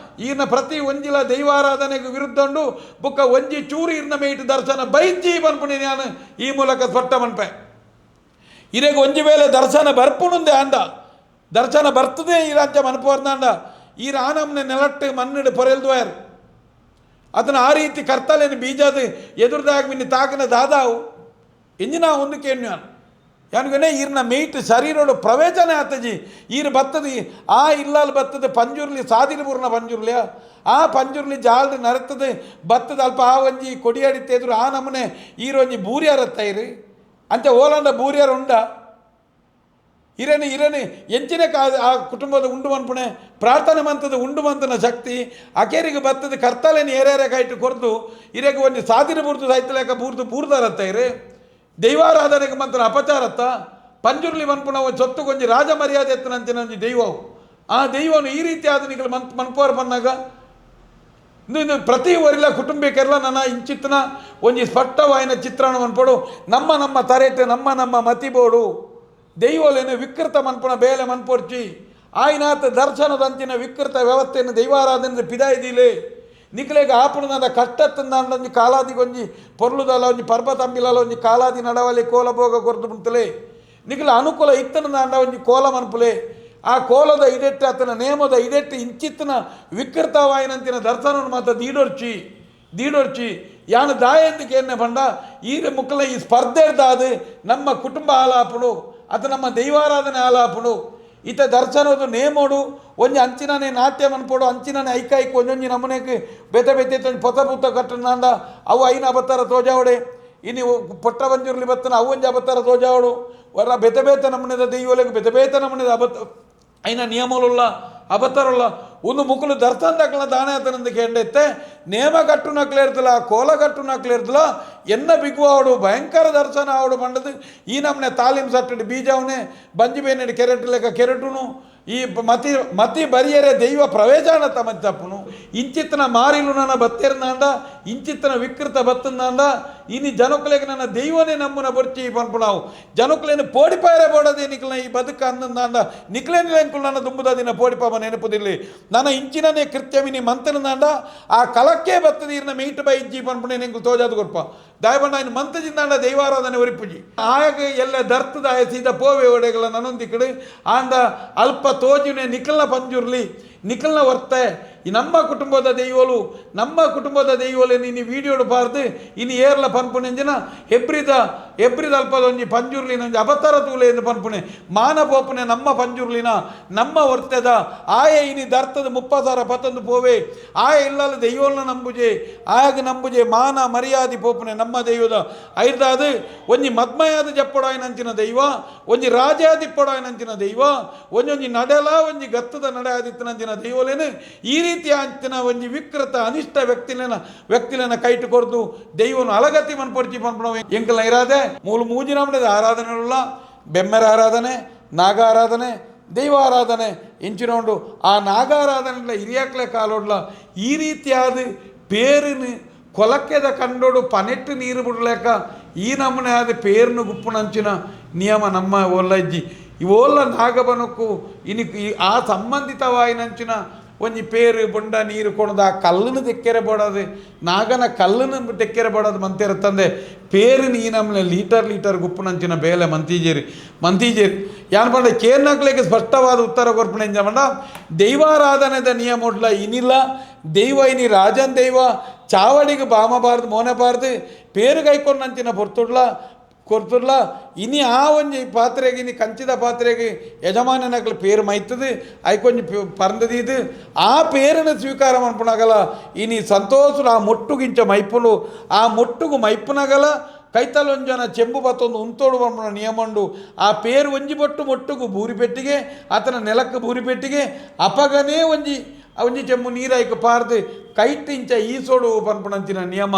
ಈರ್ನ ಪ್ರತಿ ಒಂಜಿಲ ದೈವಾರಾಧನೆಗೆ ವಿರುದ್ಧಂಡು ಬುಕ್ಕ ಒಂಜಿ ಚೂರು ಇರ್ನ ಮೇಯ್ಟು ದರ್ಶನ ಬೈಜಿ ಪನ್ಪುಣಿ ನಾನು ಈ ಮೂಲಕ ಸ್ಪಷ್ಟ ಮನ್ಪೆ ಇರೆಗೆ ಒಂಜಿ ವೇಳೆ ದರ್ಶನ ಬರ್ಪುಣುಂದೆ ಅಂದ ದರ್ಶನ ಬರ್ತದೆ ಈ ರಾಜ್ಯ ಮನ್ಪುವರ್ದಂಡ ಈ ರಾನಮ್ನೆ ನೆಲಟ್ಟು ಮಣ್ಣಿಡು ಪೊರೆಲ್ದುವಾರು ಅದನ್ನು ಆ ರೀತಿ ಕರ್ತಲೇನು ಬೀಜದ ಎದುರ್ದಾಗ ಮಿನ್ನಿ ತಾಕನ ದಾದಾವು ಎಂಜಿನ ಒಂದು ಕೇನು ಯಾನಿಗನೆ ಈರ್ನ ಮೇಯ್ಟ್ ಶರೀರೋಡು ಪ್ರವೇಚನೆ ಆತಜಿ ಈರು ಬತ್ತದಿ ಆ ಇಲ್ಲಾಲ್ ಬತ್ತದ ಪಂಜುರ್ಲಿ ಸಾದಿರಪೂರ್ಣ ಪಂಜುರ್ಲಿಯ ಆ ಪಂಜುರ್ಲಿ ಜಾಲ್ದು ನರತದೆ ಬತ್ತದ ಅಲ್ಪ ಆ ಒಂಜಿ ಕೊಡಿಯಾಡಿತ್ತೆದ್ರು ಆ ನಮನೆ ಈರೊಂಜಿ ಬೂರಿಯಾರತ್ತ ಇರಿ ಅಂಚೆ ಓಲಾಂಡ ಬೂರಿಯಾರು ಉಂಡ ಇರೇನು ಎಂಚಿನ ಆ ಕುಟುಂಬದ ಉಂಡು ಮನ್ಪುಣೆ ಪ್ರಾರ್ಥನೆ ಮಂತದ ಉಂಡು ಮಂತನ ಶಕ್ತಿ ಅಕೇರಿಗೆ ಬತ್ತದ ಕರ್ತಲೇನು ಏರೇರೆ ಕೈಟು ಕೊರ್ದು ಇರೆಗೆ ಒಂದು ಸಾದಿರ ಬುರ್ದು ಸಾಯ್ತಲೇಕ ಬೂರ್ದಾರತ್ತ ಇರಿ ದೈವಾರಾಧನೆಗೆ ಮಂತ್ರ ಅಪಚಾರತ್ತ ಪಂಜುರ್ಲಿ ಮನ್ಪುಣ ಒಂದು ಸೊತ್ತು ಕೊಂಚ ರಾಜ ಮರ್ಯಾದೆ ಎತ್ತನಂಚಿನ ಒಂಜಿ ದೈವವು ಆ ದೈವನು ಈ ರೀತಿ ಆದನಿಗಳು ಮನ್ಪೋರ್ ಪನ್ನಾಗ ಇನ್ನು ಪ್ರತಿ ಒರಿಲ ಕುಟುಂಬಕ್ಕೆಲ್ಲ ನನ್ನ ಇಂಚಿತ್ತಿನ ಒಂಜಿ ಸ್ಪಷ್ಟವಾಯಿನ ಚಿತ್ರಣ ಮನ್ಪಡು ನಮ್ಮ ತರೇಟೆ ನಮ್ಮ ಮತಿಬೋಡು ದೈವಲೇನು ವಿಕೃತ ಮನ್ಪುಣ ಬೇಲೆ ಮನ್ಪೊರ್ಚಿ ಆಯ್ನಾಥ ದರ್ಶನದಂಚಿನ ವಿಕೃತ ವ್ಯವಸ್ಥೆಯನ್ನು ದೈವಾರಾಧನೆ ಪಿದಾಯ್ದಿಲೆ ನಿಕ್ಲೆಗೆ ಆಪುಣದ ಕಷ್ಟತ್ತಂದಾಂಡ ಒಂಜಿ ಕಾಲಾದಿಗೊಂಜಿ ಪೊರ್ಲುದಲ್ಲ ಒಂಜಿ ಪರ್ಬತ ಅಂಬಿಲಲ್ಲ ಒಂಜಿ ಕಾಲಾದಿ ನಡವಲಿ ಕೋಲ ಭೋಗ ಕೊರ್ದು ಮುಂತಲೆ ನಿಕ್ಲ ಅನುಕೂಲ ಇತ್ತನದಾಂಡ ಒಂಜಿ ಕೋಲ ಮನ್ಪುಲೆ ಆ ಕೋಲದ ಇದೆಟ್ಟು ಆತನ ನೇಮದ ಇದೆಟ್ಟು ಇಂಚಿತ್ತಿನ ವಿಕೃತವಾಯಿನಂತಿನ ದರ್ಶನವನ್ನು ಮಾತ್ರ ದೀಡೊರ್ಚಿ ಯಾನು ದಾಯಂದಿಗೆ ಎನ್ನೆ ಬಂಡ ಈ ಮುಕ್ಕಲ ಈ ಸ್ಪರ್ಧೆದಾದ ನಮ್ಮ ಕುಟುಂಬ ಆಲಾಪುಡು ಅಥವಾ ನಮ್ಮ ದೈವಾರಾಧನೆ ಆಲಾಪುಡು ಈತ ದರ್ಶನದು ನೇಮೋಡು ಒಂಜಿ ಅಂಚಿನನೆ ನಾಟ್ಯ ಮನ್ಪೋಡು ಅಂಚಿನನೆ ಐಕಾಯ್ಕು ಒಂಜೊಂಜಿ ನಮೂನೆಗೆ ಬೆತೆ ಪೊತ್ತ ಪುತ್ತ ಕಟ್ಟನಾಂಡ ಅವು ಐನ ಅಬತ್ತಾರ ತೋಜಾವಡೆ ಇನ್ನು ಪೊಟ್ಟ ಬಂಜುರ್ಲಿ ಬತ್ತನ ಅವು ಒಂಜಿ ಅಬತ್ತಾರ ತೋಜಾವಡು ವರ ಬೆತೆ ನಮೂನೆದ ದೈವಲೆಗೆ ಬೆತೆ ನಮೂನೆದ అయినా నియమాలుల్ల అబద్ధరుల్ల ಒಂದು ಮುಕ್ಕಲು ದರ್ಶನದಕ್ಕಲ ದಾನೆ ಆತನಂದಕ್ಕೆ ಎಂಡೆತ್ತೆ ನೇಮ ಕಟ್ಟುನಕ್ಲೇರ್ತಲ ಕೋಲ ಕಟ್ಟುನಕ್ಲೇರ್ತಲ ಎನ್ನ ಬಿಗುವಾವಡು ಭಯಂಕರ ದರ್ಶನ ಆವಡು ಬಂಡದು ಈ ನಮ್ಮನೆ ತಾಲೀಮ್ ಸಟ್ಟಡು ಬೀಜವನೇ ಬಂಜಿಬೇನೆಡು ಕೆರೆಟು ಲೆಕ್ಕ ಕೆರೆಟುನು ಈ ಮತಿ ಬರಿಯರೆ ದೈವ ಪ್ರವೇಶಾನ ತಮ್ಮ ತಪ್ಪುನು ಇಂಚಿತ್ತನ ಮಾರಿಲು ನನ್ನ ಬತ್ತೇರ್ನಾಂಡ ಇಂಚಿತ್ತನ ವಿಕೃತ ಬತ್ತಂದಾಂಡ ಇನಿ ಜನಕುಲೆಗೆ ನನ್ನ ದೈವನೇ ನಮ್ಮನ್ನ ಬರ್ಚಿ ಪನ್ಪುಣಾವು ಜನಕುಲೇನು ಪೋಡಿಪಾಯರೆ ಬೋಡದೆ ನಿಕ್ಲನ ಈ ಬದುಕ ಅಂದಂದಾಂಡ ನಿಕ್ಲೇನಿಲ್ಲ ಎಂಕುಲು ನನ್ನ ದುಂಬುದ ದಿನ ಪೋಡಿಪಾಪ ನೆನಪುದಿಲ್ಲಿ ನನ್ನ ಇಂಚಿನನೇ ಕೃತ್ಯಮಿನಿ ಮಂತನದಾಂಡ ಆ ಕಲಕ್ಕೆ ಬತ್ತದೀರ್ನ ಮೀಟ್ ಬೈ ಇಜ್ಜಿ ಪನ್ಪುಣೆ ನೆಂಕು ತೋಜಾದು ಕೊರ್ಪ ದಾಯಬಣ್ಣ ಇನ್ನು ಮಂತಜಿಂದಾಂಡ ದೈವಾರಾಧನೆ ಒರಿಪುಜಿ ಆಗ ಎಲ್ಲ ದರ್ತದ ಸೀದ ಪೋವೆ ಒಡೆಗಳ ನನ್ನೊಂದಿಕ್ಕಡು ಆಂಡ ಅಲ್ಪ ತೋಜುನೆ ನಿಖಲ್ನ ಪಂಜುರ್ಲಿ ನಿಖಲ್ನ ವರ್ತೆ ಈ ನಮ್ಮ ಕುಟುಂಬದ ದೈವಲು ನೀನು ವಿಡಿಯೋಡು ಪಾರ್ದು ಇನ್ನು ಏರ್ಲ ಪನ್ಪುಣೆಂಜಿನ ಎಬ್ರಿದ ಅಲ್ಪದ ಒಂಜಿ ಪಂಜುರ್ಲಿ ನಂಜಿ ಅಬತ್ತರ ತೂಲೆ ಎಂದು ಪನ್ಪುಣೆ ಮಾನ ಪೋಪುನೆ ನಮ್ಮ ಪಂಜುರ್ಲಿನ ನಮ್ಮ ವರ್ತದ ಆಯ ಇನಿ ದರ್ತದ 30,000 ಪತ್ತೊಂದು ಪೋವೆ ಆಯ ಇಲ್ಲಲ್ಲ ದೈವಲ್ನ ನಂಬುಜೆ ಮಾನ ಮರ್ಯಾದಿ ಪೋಪುನೆ ನಮ್ಮ ದೈವದ ಐರ್ದಾದು ಒಂಜಿ ಮದ್ಮಯಾದ ಜಪ್ಪಡಾಯಿನಂಚಿನ ದೈವ ಒಂಜಿ ರಾಜಾದಿಪ್ಪಡಾಯಿನಂಚಿನ ದೈವ ಒಂಜೊಂಜಿ ನಡೆಲ ಒಂಜಿ ಗತ್ತದ ನಡೆ ಆದಿತ್ತನಂಚಿನ ದೈವಲೇನು ಈ ರೀತಿ ಅಂಚಿನ ಒಂಜಿ ವಿಕೃತ ಅನಿಷ್ಟ ವ್ಯಕ್ತಿಲನ ಕೈಟು ಕೊರ್ದು ದೈವನು ಅಲಗತಿ ಮನ್ಪೊಡ್ಚಿ ಪನ್ಪುಣವು ಎಂಕಲ ಇರಾದೆ ಮೂಜಿನ ಆರಾಧನೆಗಳ ಬೆಮ್ಮೆರ ಆರಾಧನೆ ನಾಗ ಆರಾಧನೆ ದೈವ ಆರಾಧನೆ ಎಂಚಿನೋಂಡು ಆ ನಾಗಾರಾಧನೆ ಹಿರಿಯಾಕ್ಲೆ ಕಾಲೋಡ್ಲ ಈ ರೀತಿಯಾದ ಪೇರಿನ ಕೊಲಕ್ಕೆದ ಕಂಡೋಡು ಪನೆಟ್ಟು ನೀರು ಬಿಡ್ಲೇಕ ಈ ನಮ್ಮನೆ ಆದ ಪೇರ್ನು ಗುಪ್ಪುನಂಚಿನ ನಿಯಮ ನಮ್ಮ ಒಲ್ಲಜ್ಜಿ ಇವೋಲ್ಲ ನಾಗಬನಕ್ಕೂ ಇನಿ ಆ ಸಂಬಂಧಿತವಾಯಿನಂಚಿನ ಒಂಜಿ ಪೇರು ಬೊಂಡ ನೀರು ಕೊಡೋದು ಆ ಕಲ್ಲನ್ನು ತೆಕ್ಕೆರೆ ಬೋಡೋದು ನಾಗನ ಕಲ್ಲನ್ನು ತೆಕ್ಕೆರೆ ಬೋಡೋದು ಮಂತೇರ ತಂದೆ ಪೇರಿನ ಈ ನಮ್ಮನೆ ಲೀಟರ್ ಗುಪ್ಪುನಂಚಿನ ಬೇಲೆ ಮಂತೀಜೇರಿ ಯಾನ್ ಬಂಡ ಕೇರ್ನಕ್ಲೆಗೆ ಸ್ಪಷ್ಟವಾದ ಉತ್ತರ ಕೊರ್ಪಣೆ ಎಂಜ ದೈವಾರಾಧನೆದ ನಿಯಮೊಡ್ಲ ಇನಿಲ್ಲ ದೈವ ಇನಿ ರಾಜನ್ ದೈವ ಚಾವಡಿಗೆ ಬಾಮಬಾರ್ದು ಮೋನಬಾರ್ದು ಪೇರು ಕೈಕೊಂಡಂಚಿನ ಕೊರ್ತುಡ್ಲ ಇನಿ ಆ ಒಂಜಿ ಪಾತ್ರೆಗೆ ಇನಿ ಕಂಚಿದ ಪಾತ್ರೆಗೆ ಯಜಮಾನನಕ್ಲು ಪೇರು ಮೈತದು ಐಕೊಂಜಿ ಪರಂದದೀದು ಆ ಪೇರನ್ನು ಸ್ವೀಕಾರ ಮನ್ಪುನಾಗಲ ಇನಿ ಸಂತೋಷರು ಆ ಮೊಟ್ಟುಗಿಂಚ ಮೈಪುಲು ಆ ಮೊಟ್ಟುಗು ಮೈಪುನಗಲ ಕೈತಲೊಂಜನ ಚೆಂಬು ಬತ್ತೊಂದು ಉಂತೋಡು ಬಂಪುನ ನಿಯಮಂಡು ಆ ಪೇರು ಒಂಜಿ ಮೊಟ್ಟುಗು ಬೂರಿಪೆಟ್ಟಿಗೆ ಆತನ ನೆಲಕ್ಕೆ ಬೂರಿಪೆಟ್ಟಿಗೆ ಅಪಗನೇ ಒಂಜಿ ಚೆಂಬು ನೀರಾಯ್ಕು ಪಾರ್ದು ಕೈಟಿಂಚ ಈಸೋಡು ಪನ್ಪುನಂಚಿನ ನಿಯಮ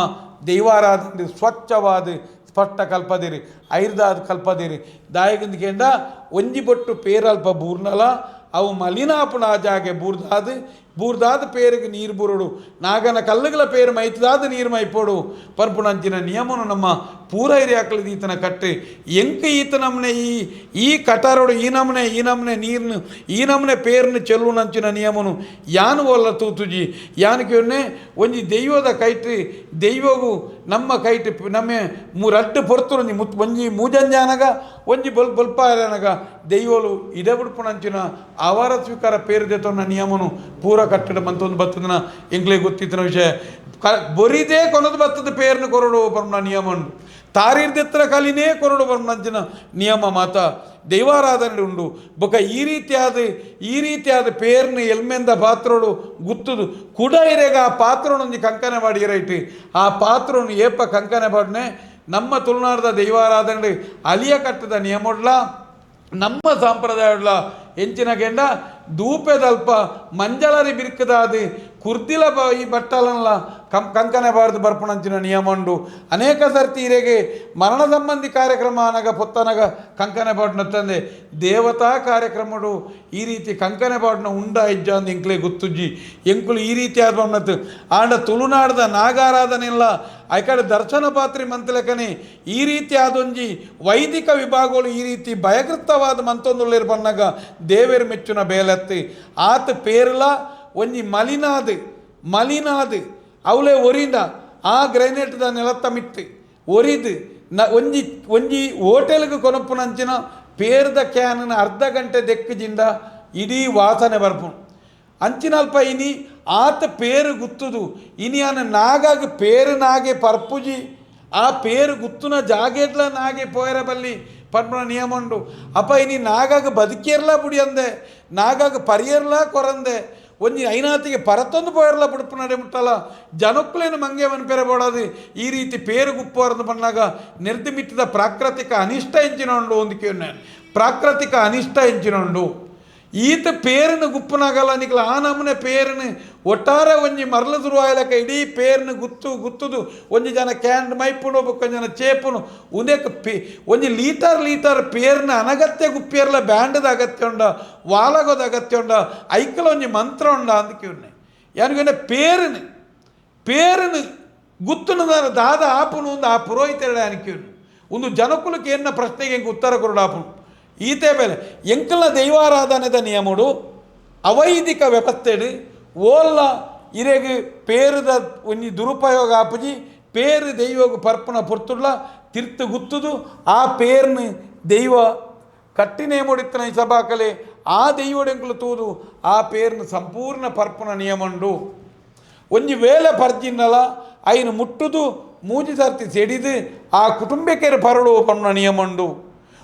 ದೈವಾರಾಧನೆ ಸ್ವಚ್ಛವಾದ ಸ್ಪಷ್ಟ ಕಲ್ಪದಿರಿ ಐರ್ದಾದ ಕಲ್ಪದಿರಿ ದಾಯಗಿಂದ ಒಂಜಿ ಬೊಟ್ಟು ಪೇರಲ್ಪ ಬೂರ್ನಲ ಅವು ಮಲಿನಾಪುಣ ಆ ಜಾಗೆ ಬೂರ್ದಾದ ಪೇರಿಗೆ ನೀರು ಬುರುಡು ನಾಗನ ಕಲ್ಲುಗಳ ಪೇರು ಮೈತದಾದ ನೀರು ಮೈಪೋಡು ಪರ್ಪುಣಂಚಿನ ನಿಯಮನು ನಮ್ಮ ಪೂರ ಹಿರಿಯಾಕಳದ ಈತನ ಕಟ್ಟಿ ಎಂಕ ಈತ ನಮ್ಮನೆ ಈ ಕಟಾರೋಡು ಈ ನಮ್ಮನೆ ನೀರ್ನು ಈ ನಮ್ಮನೆ ಪೇರ್ನು ಚೆಲ್ಲುನಂಚಿನ ನಿಯಮನು ಯಾನು ಒಲ್ಲ ತೂತುಜಿ ಯಾನಕ್ಕೆ ಒಂಜಿ ದೈವದ ಕೈಟಿ ದೈವಗೂ ನಮ್ಮ ಕೈಟಿ ನಮ್ಮ ರಡ್ಡು ಪೊರ್ತರು ಒಂಜಿ ಮೂಜಂಜಾನಗ ಒಂಜಿ ಬೊಲ್ಪಾಯನಗ ದೈವಲು ಇಡೆ ಬಿಡ್ಪುಣಂಚಿನ ಅವರ ಸ್ವೀಕಾರ ಪೇರು ದೆತೊನ್ನ ನಿಯಮನು ಪೂರ ಕಟ್ಟಡ ಮಂತೊಂದು ಬತ್ತದನ ಎಂಕ್ಲೆ ಗೊತ್ತಿತ್ತಿನ ವಿಷಯ ಬೊರಿದೇ ಕೊನದು ಬತ್ತದ ಪೇರ್ನು ಕೊರಡು ಬರ್ಮನ ನಿಯಮಂಡು ತಾರೀರ್ದೆತ್ತರ ಕಲಿನೇ ಕೊರಡು ಬರ್ಮನಂಚಿನ ನಿಯಮ ಮಾತ ದೈವಾರಾಧನೆ ಉಂಡು ಬೊಕ ಈ ರೀತಿಯಾದ ಪೇರ್ನು ಎಲ್ಮೆಂದ ಪಾತ್ರೋಡು ಗುತ್ತುದು ಕುಡ ಇರೆಗ ಆ ಪಾತ್ರೋನೊಂದು ಕಂಕನೆ ಮಾಡಿ ಇರೈಟಿ ಆ ಪಾತ್ರೋನು ಏಪ ಕಂಕನೆ ಪಾಡ್ನೆ ನಮ್ಮ ತುಳುನಾಡದ ದೈವಾರಾಧನೆ ಅಲಿಯ ಕಟ್ಟದ ನಿಯಮೊಡ್ಲ ನಮ್ಮ ಸಂಪ್ರದಾಯಡ್ಲ ಎಂಚಿನ ಗೆಂಡ ದೂಪೆದಲ್ಪ ಮಂಜಳರಿ ಬಿರ್ಕದಾದು ಕುರ್ದಿಲ ಈ ಬಟ್ಟಲನ್ಲ ಕಂಕನೆ ಬಾರ್ದು ಬರ್ಪಣಂಚಿನ ನಿಯಮಂಡು ಅನೇಕ ಸರ್ತಿ ಇರೆಗೆ ಮರಣ ಸಂಬಂಧಿ ಕಾರ್ಯಕ್ರಮ ಅನಗ ಪೊತ್ತನಗ ಕಂಕನೆ ಬಾಡ್ನ ತಂದೆ ದೇವತಾ ಕಾರ್ಯಕ್ರಮಡು ಈ ರೀತಿ ಕಂಕನೆ ಬಾಡ್ನ ಉಂಡ ಇಜ್ಜ ಅಂದು ಎಂಕ್ಲೆ ಗೊತ್ತುಜ್ಜಿ ಎಂಕುಲು ಈ ರೀತಿ ಆದ ಬಣ್ಣತ್ತು ಆಂಡ ತುಳುನಾಡದ ನಾಗಾರಾಧನೆ ಇಲ್ಲ ಆ ಕಡೆ ದರ್ಶನ ಪಾತ್ರಿ ಮಂತಲೆಕನೆ ಈ ರೀತಿ ಆದೊಂಜಿ ವೈದಿಕ ವಿಭಾಗಗಳು ಈ ರೀತಿ ಭಯಕೃತವಾದ ಮಂತೊಂದುಳ್ಳೇರು ಬಣ್ಣಗ ದೇವೇರು ಮೆಚ್ಚುನ ಬೇಲತ್ತಿ ಆತ ಪೇರ್ಲ ಒಂಜಿ ಮಲಿನಾದ್ ಅವಳೆ ಒರಿಂದ ಆ ಗ್ರೈನೇಟ್ದ ನೆಲತ್ತ ಮಿಟ್ಟು ಒರಿದು ಒಂಜಿ ಹೋಟೆಲ್ಗೆ ಕೊನಪ್ಪುನಂಚಿನ ಪೇರ್ದ ಕ್ಯಾನನ ಅರ್ಧ ಗಂಟೆ ದೆಕ್ಕಜಿಂದ ಇಡೀ ವಾಸನೆ ಬರ್ಪುಂಡು ಅಂಚಿನಲ್ಪ ಇನಿ ಆತ ಪೇರು ಗುತ್ತುದು ಇನಿ ಅನ್ನ ನಾಗಾಗ ಪೇರು ನಾಗೆ ಪರ್ಪುಜಿ ಆ ಪೇರು ಗುತ್ತುನ ಜಾಗೆಡ್ಲ ನಾಗೆ ಪೋಯರ ಬಲ್ಲಿ ಪರ್ಪುನ ನಿಯಮ ಉಂಡು ಅಪ್ಪ ಇನಿ ನಾಗಾಗ ಬದುಕಿರ್ಲ ಬುಡಿ ಅಂದೆ ನಾಗಾಗ ಪರಿಯರ್ಲ ಕೊರಂದೆ ಒಂಜಿ ಐನಾತಿಗೆ ಪರತೊಂದು ಪೋಯರ್ಲ ಬುಡುಪು ನಡೆ ಮುಟ್ಟಲ್ಲ ಜನಕ್ಕಲೇನು ಮಂಗೆ ಮನ್ಪೆರಬೋಡದು ಈ ರೀತಿ ಪೇರು ಗುಪ್ಪುವರದು ಪಣ್ಣಾಗ ನಿರ್ದಿಮಿತ್ತದ ಪ್ರಾಕೃತಿಕ ಅನಿಷ್ಟ ಎಂಚಿನೊಂಡು ಒಂದಿಕೆ ಪ್ರಾಕೃತಿಕ ಅನಿಷ್ಟ ಎಂಚಿನೊಂಡು ಈತ ಪೇರನ್ನು ಗುಪ್ಪನಾಗಲ್ಲ ನಿಕ್ಲ ಆ ನಮೂನೆ ಪೇರನ್ನು ಒಟ್ಟಾರೆ ಒಂಜಿ ಮರಳು ಶುರುವಾಯಲಕ ಇಡೀ ಪೇರನ್ನು ಗುತ್ತುದು ಒಂಜಿ ಜನ ಕ್ಯಾಂಡ್ ಮೈಪುಣು ಬೊಕ್ಕ ಜನ ಚೇಪುನು ಉಂದೇಕ ಒಂಜಿ ಲೀಟರ್ ಪೇರನ್ನ ಅನಗತ್ಯ ಗುಪ್ಪಿಯರ್ಲ ಬ್ಯಾಂಡದ ಅಗತ್ಯ ಉಂಡ ವಾಲಗೋದ ಅಗತ್ಯ ಉಂಡ ಐಕಲ ಒಂಜಿ ಮಂತ್ರ ಉಂಡ ಅಂದಕ್ಕೆ ಉನ್ನೆ ಯಾನಿಗೆ ಪೇರನ್ನು ಗುತ್ತುನ ದಾದ ಆಪುನು ಒಂದು ಆ ಪುರೋಹಿತ ಅನಿಕೆ ಒಂದು ಜನಕುಲಕ್ಕೆ ಏನ ಪ್ರಶ್ನೆಗೆ ಹೆಂಗೆ ಉತ್ತರ ಕೊರಡಾಪುನು ಈತೆ ಬೇಲೆ ಎಂಕಲ್ನ ದೈವಾರಾಧನೆದ ನಿಯಮಡು ಅವೈದಿಕ ವ್ಯವಸ್ಥೆಡು ಓಲ್ಲ ಇರೆಗೆ ಪೇರದ ಒಂಜಿ ದುರುಪಯೋಗ ಆಪುಜಿ ಪೇರು ದೈವಗ ಪರ್ಪುನ ಪೊರ್ತುಡ್ಲ ತಿರ್ತು ಗುತ್ತುದು ಆ ಪೇರ್ನು ದೈವ ಕಟ್ಟಿನೇ ಮುಡಿತನ ಸಭಾಕಲೆ ಆ ದೈವಡೆಂಕಲು ತೂದು ಆ ಪೇರ್ನು ಸಂಪೂರ್ಣ ಪರ್ಪುನ ನಿಯಮಂಡು ಒಂಜಿ ವೇಳೆ ಪರ್ಜಿನ್ನಲ ಐನು ಮುಟ್ಟುದು ಮೂಜಿ ಸರ್ತಿ ಸೆಡಿದು ಆ ಕುಟುಂಬಕ್ಕೆ ಪರಡು ಪರ್ಪುನ ನಿಯಮಂಡು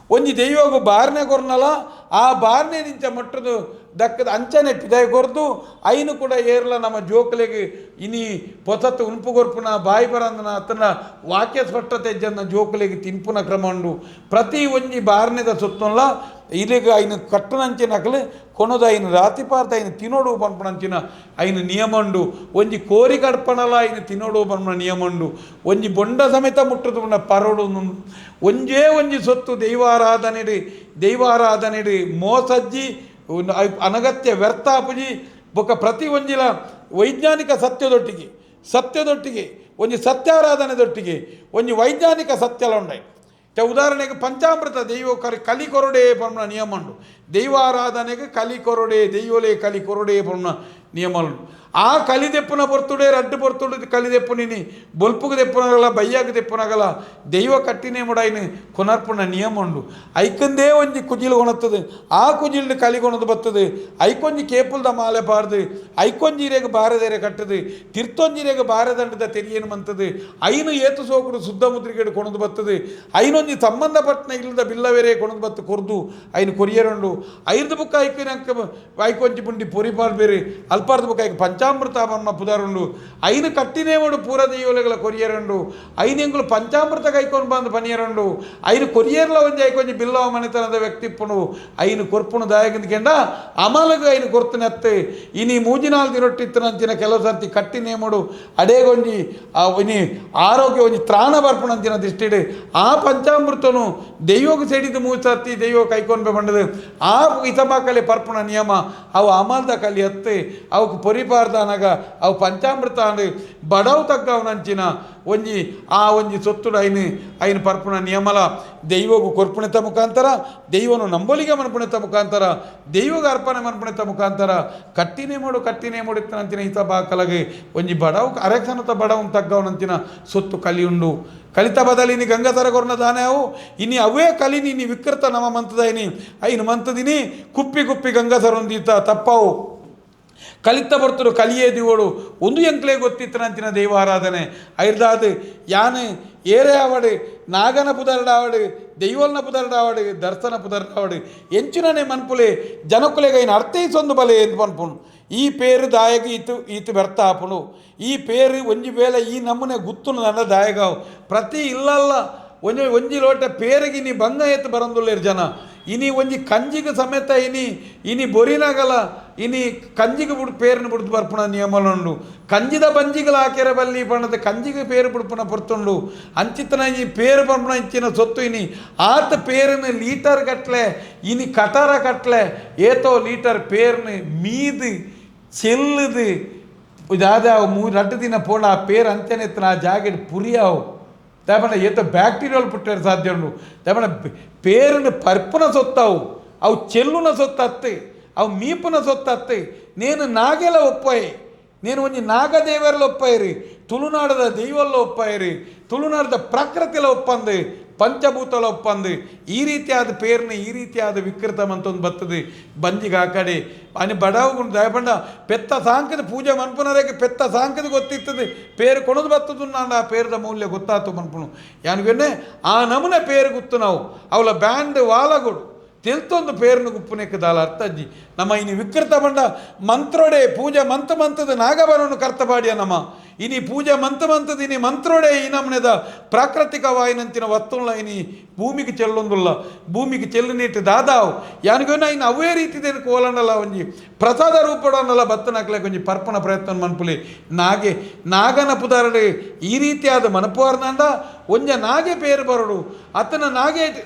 ಒಂಜಿ ದೈವಗು ಬಾರ್ನೆ ಕೊರ್ನಲ ಆ ಬಾರ್ನೆ ನಿಂಚ ಮಟ್ಟದು ದಕ್ಕದ ಅಂಚನೆ ಪಿದಾಯ ಕೊರ್ದು ಐನು ಕೂಡ ಏರ್ಲ ನಮ್ಮ ಜೋಕಲೆಗೆ ಇನಿ ಪೊತತ್ತು ಉನ್ಪು ಕೊರ್ಪುನ ಬಾಯಿ ಬರಂದನ ಅತನ ವಾಕ್ಯ ಸ್ಪಷ್ಟತೆ ಜನ ಜೋಕಲೆಗೆ ತಿನ್ಪುನ ಕ್ರಮ ಉಂಡು ಪ್ರತಿ ಒಂಜಿ ಬಾರ್ನೆದ ಸುತ್ತಲ್ಲ ಇಲ್ಲಿಗೆ ಐನು ಕಟ್ಟುನಂಚಿನ ನಕಲು ಕೊನದ ಐನು ರಾತಿಪಾರ್ತ ಐನು ತಿನ್ನೋಡು ಪನ್ಪುನಂಚಿನ ಐನು ನಿಯಮ ಉಂಡು ಒಂಜಿ ಕೋರಿ ಕಡ್ಪಣಲ ಐನು ತಿನ್ನೋಡು ಪನ್ಪುನ ನಿಯಮ ಉಂಡು ಒಂಜಿ ಬೊಂಡ ಸಮೇತ ಮುಟ್ಟದು ಉಂಡ ಪರೋಡು ಒಂಜಿ ಸೊತ್ತು ದೈವಾರಾಧನೆಡು ಮೋಸಜ್ಜಿ ಅನಗತ್ಯ ವ್ಯರ್ಥಾಪುಜಿ ಬೊಕ್ಕ ಪ್ರತಿ ಒಂಜಿಲ ವೈಜ್ಞಾನಿಕ ಸತ್ಯದೊಟ್ಟಿಗೆ ಒಂಜಿ ಸತ್ಯಾರಾಧನೆದೊಟ್ಟಿಗೆ ಒಂಜಿ ವೈಜ್ಞಾನಿಕ ಸತ್ಯಲ ಉಂಡೈ ಉದಾಹರಣೆಗೆ ಪಂಚಾಮೃತ ದೈವ ಕಲಿ ಕೊರಡೆ ಪರ್ಮನ ನಿಯಮ ಉಂಡು ದೈವಾರಾಧನೆಗೆ ಕಲಿ ಕೊರಡೆ ದೈವಲೇ ಕಲಿ ಕೊರಡೆ ಪರ್ಮನ ನಿಯಮ ಉಂಡು ಆ ಕಲಿದೆಪ್ಪುನ ಪೊರ್ತುಡೆ ರಡ್ಡು ಪೊರ್ತುಡು ಕಲಿದೆಪ್ಪುನಿನಿ ಬೊಲ್ಪುಗೆ ದೆಪ್ಪುನಾಗಲ್ಲ ಬಯ್ಯಾಗ ದೆಪ್ಪುನಾಗಲ್ಲ ದೈವ ಕಟ್ಟಿನೇ ಮುಡಾಯಿನ ಕೊನರ್ಪುನ ನಿಯಮ ಉಂಡು ಐಕಂದೇ ಒಂಜಿ ಕುಜಿಲು ಕೊಣತ್ತದು ಆ ಕುಜಿಲ್ಡು ಕಲಿ ಕೊಣದು ಬತ್ತದು ಐಕೊಂಜಿ ಕೇಪುಲ್ದ ಮಾಲೆ ಪಾರ್ದು ಐಕೊಂಜಿರೇಗ ಬಾರದೇರೆ ಕಟ್ಟದು ತಿರ್ತೊಂಜಿರೇಗ ಬಾರದಂಡದ ತೆರಿಯೇನು ಮಂತದು ಐನು ಏತು ಸೋಕುಡು ಶುದ್ಧ ಮುದ್ರಿಗೆಡು ಕೊಣದು ಬತ್ತದು ಐನೊಂಜಿ ಸಂಬಂಧಪಟ್ಟನ ಇಲ್ಲದ ಬಿಲ್ಲವೇರೆ ಕೊಣದು ಬತ್ತು ಕೊರ್ದು ಐನು ಕೊರಿಯರುಂಡು ಐದು ಬುಕ್ಕ ಐಕಿನ ಐಕೊಂಜಿ ಪುಂಡಿ ಪೊರಿಪಾಲ್ ಬೇರೆ ಅಲ್ಪಾರ್ದ ಬುಕ್ಕ ಐಕ ಪಂಚಾಮೃತ ಪರ್ಮ ಪುದಾರುಂಡು ಐನು ಕಟ್ಟಿನೇ ಮಾಡು ಪೂರ ದೈವಲೆಗಳ ಕೊರಿಯರುಂಡು ಐನೆಂಗಳು ಪಂಚಾಮೃತ ಕೈಕೊಂಡು ಬಂದು ಪನಿಯರುಂಡು ಐನು ಕೊರಿಯರ್ಲ ಒಂಜಿ ಐಕೊಂಜಿ ಬಿಲ್ಲವ ಮನೆತನದ ವ್ಯಕ್ತಿಪ್ಪುನು ಐನು ಕೊರ್ಪುನು ದಾಯಕಂದ್ಕೆಂಡ ಅಮಲಗ ಐನು ಕೊರ್ತನೆತ್ತೆ ಇನಿ ಮೂಜಿನಾಲ್ ದಿನೊಟ್ಟಿತ್ತನಂಚಿನ ಕೆಲವು ಸರ್ತಿ ಕಟ್ಟಿನೇ ಮಾಡು ಅಡೇಗೊಂಜಿ ಇನಿ ಆರೋಗ್ಯ ಒಂಜಿ ತ್ರಾಣ ಬರ್ಪುನಂಚಿನ ದಿಷ್ಟಿಡು ಆ ಪಂಚಾಮೃತನು ದೈವಕ್ಕೆ ಸೇಡಿದು ಮೂರು ಸರ್ತಿ ದೈವ ಕೈಕೊಂಡು ಬಂಡದು ಆ ಇಸಬಾಕಲೆ ಪರ್ಪುನ ನಿಯಮ ಅವು ಅಮಲ್ದ ಕಲಿ ಹತ್ತೆ ಅವಕ್ಕೆ ಪೊರಿಪಾರ್ದಾನಾಗ ಅವು ಪಂಚಾಮೃತ ಅಂದ್ರೆ ಬಡವು ತಗ್ಗವನಂಚಿನ ಒಂಜಿ ಸೊತ್ತುಡು ಐನು ಪರ್ಪುನ ನಿಯಮಲ ದೈವಗೂ ಕೊರ್ಪುಣಿತ ಮುಖಾಂತರ ದೈವನು ನಂಬಲಿಗೆ ಮನ್ಪುಣಿತ ಮುಖಾಂತರ ದೈವಗ ಅರ್ಪಣೆ ಮನ್ಪುಣಿತ ಮುಖಾಂತರ ಕಟ್ಟಿನೇ ಮೂಡಿತ್ತನಂಚಿನ ಇಸಬಾಕಲಗೆ ಒಂಜಿ ಬಡವು ಅರೆಕ್ಷಣತ ಬಡವನ್ ತಗ್ಗವನಂಚಿನ ಸೊತ್ತು ಕಲಿ ಉಂಡು ಕಲಿತ ಬದಲಿನಿ ಗಂಗಸರ ಕೊರ್ನ ದಾನೆ ಅವು ಇನಿ ಅವೇ ಕಲಿನಿ ನೀ ವಿಕೃತ ನಮ ಮಂತದೈನಿ ಐನು ಮಂತದಿನಿ ಕುಪ್ಪಿ ಗಂಗಸರೊಂದಿತ ತಪ್ಪವು ಕಲಿತ ಬರ್ತರು ಕಲಿಯೇ ದಿವೋಡು ಒಂದು ಎಂಕ್ಲೇ ಗೊತ್ತಿತ್ತನಂಚಿನ ದೈವಾರಾಧನೆ ಐರ್ದಾದು ಯಾನು ಏರೆ ಆವಡು ನಾಗನ ಪುದರ್ಡಾವಡು ದೈವಲ್ನ ಪುದರ್ಡಾವಡು ದರ್ಶನ ಪುದರ್ಡಾವಡು ಎಂಚಿನನೆ ಮನ್ಪುಲೆ ಜನಕುಲೆಗೈನ ಅರ್ಥೈಸೊಂದು ಬಲೆ ಎಂದು ಪನ್ಪುಣು ಈ ಪೇರು ದಾಯಗ ಈತು ವ್ಯರ್ಥ ಆಪುನು ಈ ಪೇರು ಒಂಜಿ ವೇಳೆ ಈ ನಮ್ಮನೆ ಗುತ್ತುನು ನನ್ನ ದಾಯಗಾವು ಪ್ರತಿ ಇಲ್ಲಲ್ಲ ಒಂಜಿ ಲೋಟ ಪೇರಿಗೆ ಇನಿ ಬಂಗ ಎತ್ತು ಬರಂದುಳ್ಳೇರು ಜನ ಇನಿ ಒಂಜಿ ಕಂಜಿಗೆ ಸಮೇತ ಇನಿ ಬೊರಿನಾಗಲ್ಲ ಇನಿ ಕಂಜಿಗೆ ಪೇರನ್ನು ಬಿಡ್ದು ಬರ್ಪುಣ ನಿಯಮಲುಂಡು ಕಂಜಿದ ಬಂಜಿಗಳು ಹಾಕ್ಯಾರ ಬಲ್ಲಿ ಪಣ್ಣದ ಕಂಜಿಗೆ ಪೇರು ಬಿಡ್ಪುಣ ಪೊರ್ತುಂಡು ಅಂಚಿತನ ಈ ಪೇರು ಬರ್ಪುಣ ಇಚ್ಚಿನ ಸೊತ್ತು ಇನಿ ಆತ ಪೇರನ್ನು ಲೀಟರ್ ಕಟ್ಲೆ ಇನಿ ಕಟರ ಕಟ್ಲೆ ಏತೋ ಲೀಟರ್ ಪೇರ್ನು ಮೀದು ಚೆಲ್ಲದು ಇದಾದ 3 ದಿನ ಪೋಣ ಆ ಪೇರು ಅಂಚನೆತ್ತನ ಆ ಜಾಗೆಡ್ ಪುರಿಯಾವು ತೇಪಣ ಏತ ಬ್ಯಾಕ್ಟೀರಿಯಲ್ ಪುಟ್ಟೇರು ಸಾಧ್ಯ ಉಂಡು ತೇಪಣ ಪೇರನ್ನು ಪರ್ಪುನ ಸೊತ್ತಾವು ಅವು ಚೆಲ್ಲುನ ಸೊತ್ತತ್ತೆ ಅವು ಮೀಪುನ ಸೊತ್ತತ್ತೆ ನೇನು ನಾಗೆಲ್ಲ ಒಪ್ಪಾಯಿ నేను ಒಂಜಿ ನಾಗದೇವರಲ್ಲ ಒಪ್ಪಾಯಿರಿ ತುಳುನಾಡದ ದೈವಲ್ಲ ಒಪ್ಪಾಯಿರಿ ತುಳುನಾಡದ ಪ್ರಕೃತಿಲ ಒಪ್ಪಂದು ಪಂಚಭೂತಲ ಒಪ್ಪಂದು ಈ ರೀತಿಯಾದ ಪೇರ್ನ ಈ ರೀತಿಯಾದ ವಿಕೃತ ಮಂತೊಂದು ಬರ್ತದೆ ಬಂಜಿಗೆ ಆ ಕಡೆ అని బడావుకు దయపండ పెద్ద సాంకేతి పూజ మనుపునరేకి పెద్ద సాంకేతి ಗೊತ್ತಿರ್ತದೆ పేరు కొనదు బతుతున్నాండ ఆ పేరుದ ಮೌಲ್ಯ ಗೊತ್ತಾತು ಮನ್ಪುನು ಯಾನಿಗೆನ್ನೆ ಆ ನಮೂನೆ పేరు గుర్తున్నావు ಅವಳ ಬ್ಯಾಂಡ್ ವಾಲಗುಡು తెలుతోంది పేరును గుప్పునెక్కి దాని అర్థజ్జి ನಮ್ಮ ಇನಿ ವಿಕೃತ ಬಂಡ ಮಂತ್ರೋಡೆ ಪೂಜೆ ಮಂತದ ನಾಗಬರನ್ನು ಕರ್ತಪಾಡಿ ನಮ್ಮ ಇನಿ ಪೂಜೆ ಮಂತದ ಇನಿ ಮಂತ್ರೋಡೆ ಈ ನಮ್ಮನೆದ ಪ್ರಾಕೃತಿಕವಾಯಿನಂತಿನ ವಸ್ತುಗಳ ಇನಿ ಭೂಮಿಗೆ ಚೆಲ್ಲೊಂದುಲ್ಲ ಭೂಮಿಗೆ ಚೆಲ್ಲಿನಿಟ್ಟು ದಾದಾವು ಯಾನಿಗೋನ ಇನ್ನು ಅವೇ ರೀತಿದೇನು ಕೋಲಂಡಲ್ಲ ಒಂಜಿ ಪ್ರಸಾದ ರೂಪಡನ್ನಲ್ಲ ಬತ್ತನಕ್ಲೆ ಕೊಂಚ ಪರ್ಪಣ ಪ್ರಯತ್ನ ಮನ್ಪುಲಿ ನಾಗನ ಪುದಾರಡೆ ಈ ರೀತಿಯಾದ ಮನಪುವಾರ್ನಂಡ ಒಂಜ ನಾಗೆ ಪೇರು ಬರಡು ಅತನ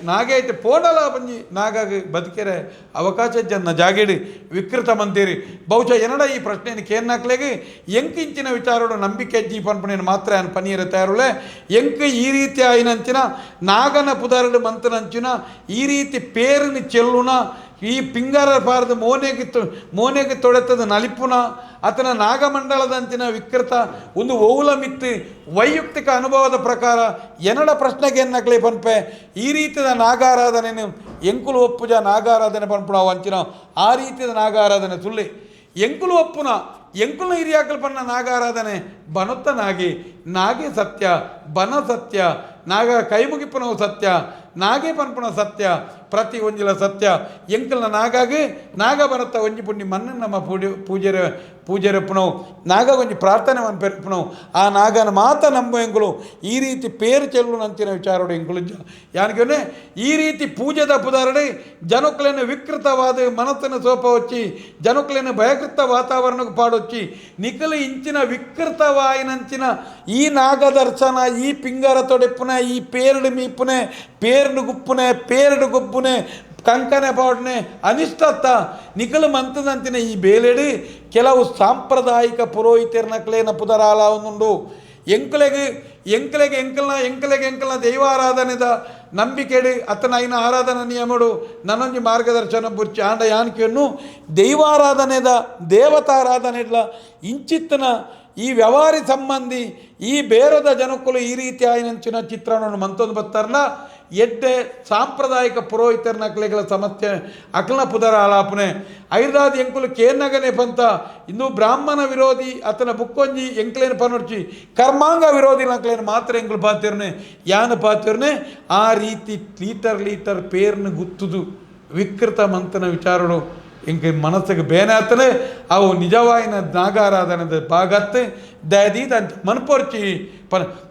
ನಾಗೇಟ್ ಪೋಡಲ ಬಂಜಿ ನಾಗಾಗಿ ಬದುಕೆರೆ ಅವಕಾಶ ಜನ್ನ ಜಾಗೇಡಿ ವಿಕೃತ ಮಂತೀರಿ ಬಹುಶಃ ಎನ್ನಡ ಈ ಪ್ರಶ್ನೆಯನ್ನು ಕೇನ್ನಾಕ್ಲೆಗೆ ಎಂಕಿಂಚಿನ ವಿಚಾರಡು ನಂಬಿಕೆ ಜೀ ಪನ್ಪಣೆಯನ್ನು ಮಾತ್ರ ఆయన ಪನೀರ ತಯಾರುಳೆ ಎಂಕ ಈ ರೀತಿ ಆಯ್ನಂಚಿನ ನಾಗನ ಪುದಾರಡು ಮಂತನಂಚಿನ ಈ ರೀತಿ ಪೇರಿನ ಚೆಲ್ಲುನ ಈ ಪಿಂಗಾರ ಪಾರದ ಮೋನೆಗೆ ತೊಡೆತದ ನಲಿಪುನ ಆತನ ನಾಗಮಂಡಲದಂಚಿನ ವಿಕೃತ ಒಂದು ಓವುಲ ಮಿತ್ತು ವೈಯಕ್ತಿಕ ಅನುಭವದ ಪ್ರಕಾರ ಎನ್ನಡ ಪ್ರಶ್ನೆಗೆ ಎನ್ನಕ್ಲೆ ಪನ್ಪೆ ಈ ರೀತಿಯ ನಾಗಾರಾಧನೆ ಎಂಕುಲು ಒಪ್ಪುಜ ನಾಗಾರಾಧನೆ ಪನ್ಪುಣ ವಂಚಿನ ಆ ರೀತಿಯ ನಾಗಾರಾಧನೆ ಸುಳ್ಳಿ ಎಂಕುಲು ಒಪ್ಪುನ ಎಂಕುಲ ಹಿರಿಯಾಕಲ್ ಪನ್ನ ನಾಗಾರಾಧನೆ ಬನೊತ್ತ ನಾಗೆ ಸತ್ಯ ಬನ ಸತ್ಯ ನಾಗ ಕೈಮುಗಿಪ್ಪನವು ಸತ್ಯ ನಾಗೆ ಪನ್ಪುಣ ಸತ್ಯ ಪ್ರತಿ ಒಂಜಿಲ ಸತ್ಯ ಎಂಕಲ್ನ ನಾಗಾಗಿ ನಾಗ ಬರತ್ತ ಒಂಜಿ ಪುಣ್ಯ ಮನ್ನ ನಮ್ಮ ಪೂಜೆರಪ್ಪನವು ನಾಗ ಒಂಜಿ ಪ್ರಾರ್ಥನೆ ಮನ್ಪೆರಪ್ಪನವು ಆ ನಾಗನ ಮಾತ ನಂಬ ಎಂಕುಲು ಈ ರೀತಿ ಪೇರು ಚೆಲ್ಲು ನಂಚಿನ ವಿಚಾರೋಡು ಎಂಕುಲು ಯಾನಿಗೆ ಈ ರೀತಿ ಪೂಜೆದ ಪುದಾರಡೆ ಜನಕ್ಕಲೇನು ವಿಕೃತವಾದ ಮನಸ್ಸನ್ನು ಸೋಪ వచ్చి ಜನಕ್ಕಲೇನು ಭಯಕೃತ ವಾತಾವರಣಕ್ಕೆ ಪಾಡೊಚ್ಚಿ ನಿಖಲು ಇಂಚಿನ ವಿಕೃತವಾಯಿನಂಚಿನ ಈ ನಾಗ ದರ್ಶನ ಈ ಪಿಂಗಾರ ತೊಡೆಪ್ಪುನೆ ಈ ಪೇರಡು ಮೀಪುನೆ ಪೇರ್ನು ಗುಪ್ಪುನೆ ಪೇರಡು ಗೊಬ್ಬುನೆ ಕಂಕನೆ ಪಾಡ್ನೆ ಅನಿಷ್ಟತ್ತ ನಿಖಲು ಮಂತದಂತಿನ ಈ ಬೇಲೆಡು ಕೆಲವು ಸಾಂಪ್ರದಾಯಿಕ ಪುರೋಹಿತರ್ನಕ್ಲೇನ ಪುದರಾಲ ಒಂದುಂಡು ಎಂಕಲೆಗೆ ದೈವಾರಾಧನೆದ ನಂಬಿಕೆಡು ಅತನ ಐನ ಆರಾಧನಾ ನಿಯಮಡು ನನ್ನೊಂಜಿ ಮಾರ್ಗದರ್ಶನ ಬುರ್ಚಿ ಆಂಡ ಯಾನಿಕೆಯನ್ನು ದೈವಾರಾಧನೆದ ದೇವತಾರಾಧನೆಡ್ಲ ಇಂಚಿತ್ತನ ಈ ವ್ಯವಹಾರಿ ಸಂಬಂಧಿ ಈ ಬೇರದ ಜನಕ್ಕಲು ಈ ರೀತಿ ಆಯ್ನಂಚಿನ ಚಿತ್ರಣವನ್ನು ಮಂತೊಂದು ಬತ್ತಾರಲ್ಲ ಎಡ್ಡೆ ಸಾಂಪ್ರದಾಯಿಕ ಪುರೋಹಿತರ ಅಕ್ಲೆಗಳ ಸಮಸ್ಯೆ ಅಕ್ಲನ ಪುದರ ಆಲಾಪನೆ ಐದಾದ ಎಂಕುಲು ಕೇನ್ನಗನೆ ಪಂತ ಇನ್ನು ಬ್ರಾಹ್ಮಣ ವಿರೋಧಿ ಅತನ ಬುಕ್ಕೊಂಜಿ ಎಂಕ್ಲೇನು ಪನೊಡ್ಚಿ ಕರ್ಮಾಂಗ ವಿರೋಧಿ ನಕ್ಲೇನು ಮಾತ್ರ ಎಂಕುಲು ಪಾತಿರ್ನೆ ಯಾನು ಪಾತಿರ್ನೆ ಆ ರೀತಿ ಲೀಟರ್ ಪೇರ್ನು ಗುತ್ತುದು ವಿಕೃತ ಮಂತನ ವಿಚಾರಗಳು ಇಂಕ ಮನಸ್ಸಿಗೆ ಬೇನೆ ಆತನೆ ಅವು ನಿಜವಾಯಿನ ನಾಗಾರಾಧನದ ಭಾಗತ್ತೆ ದಯದೀದ ಅಂತ ಮನ್ಪೊರ್ಚಿ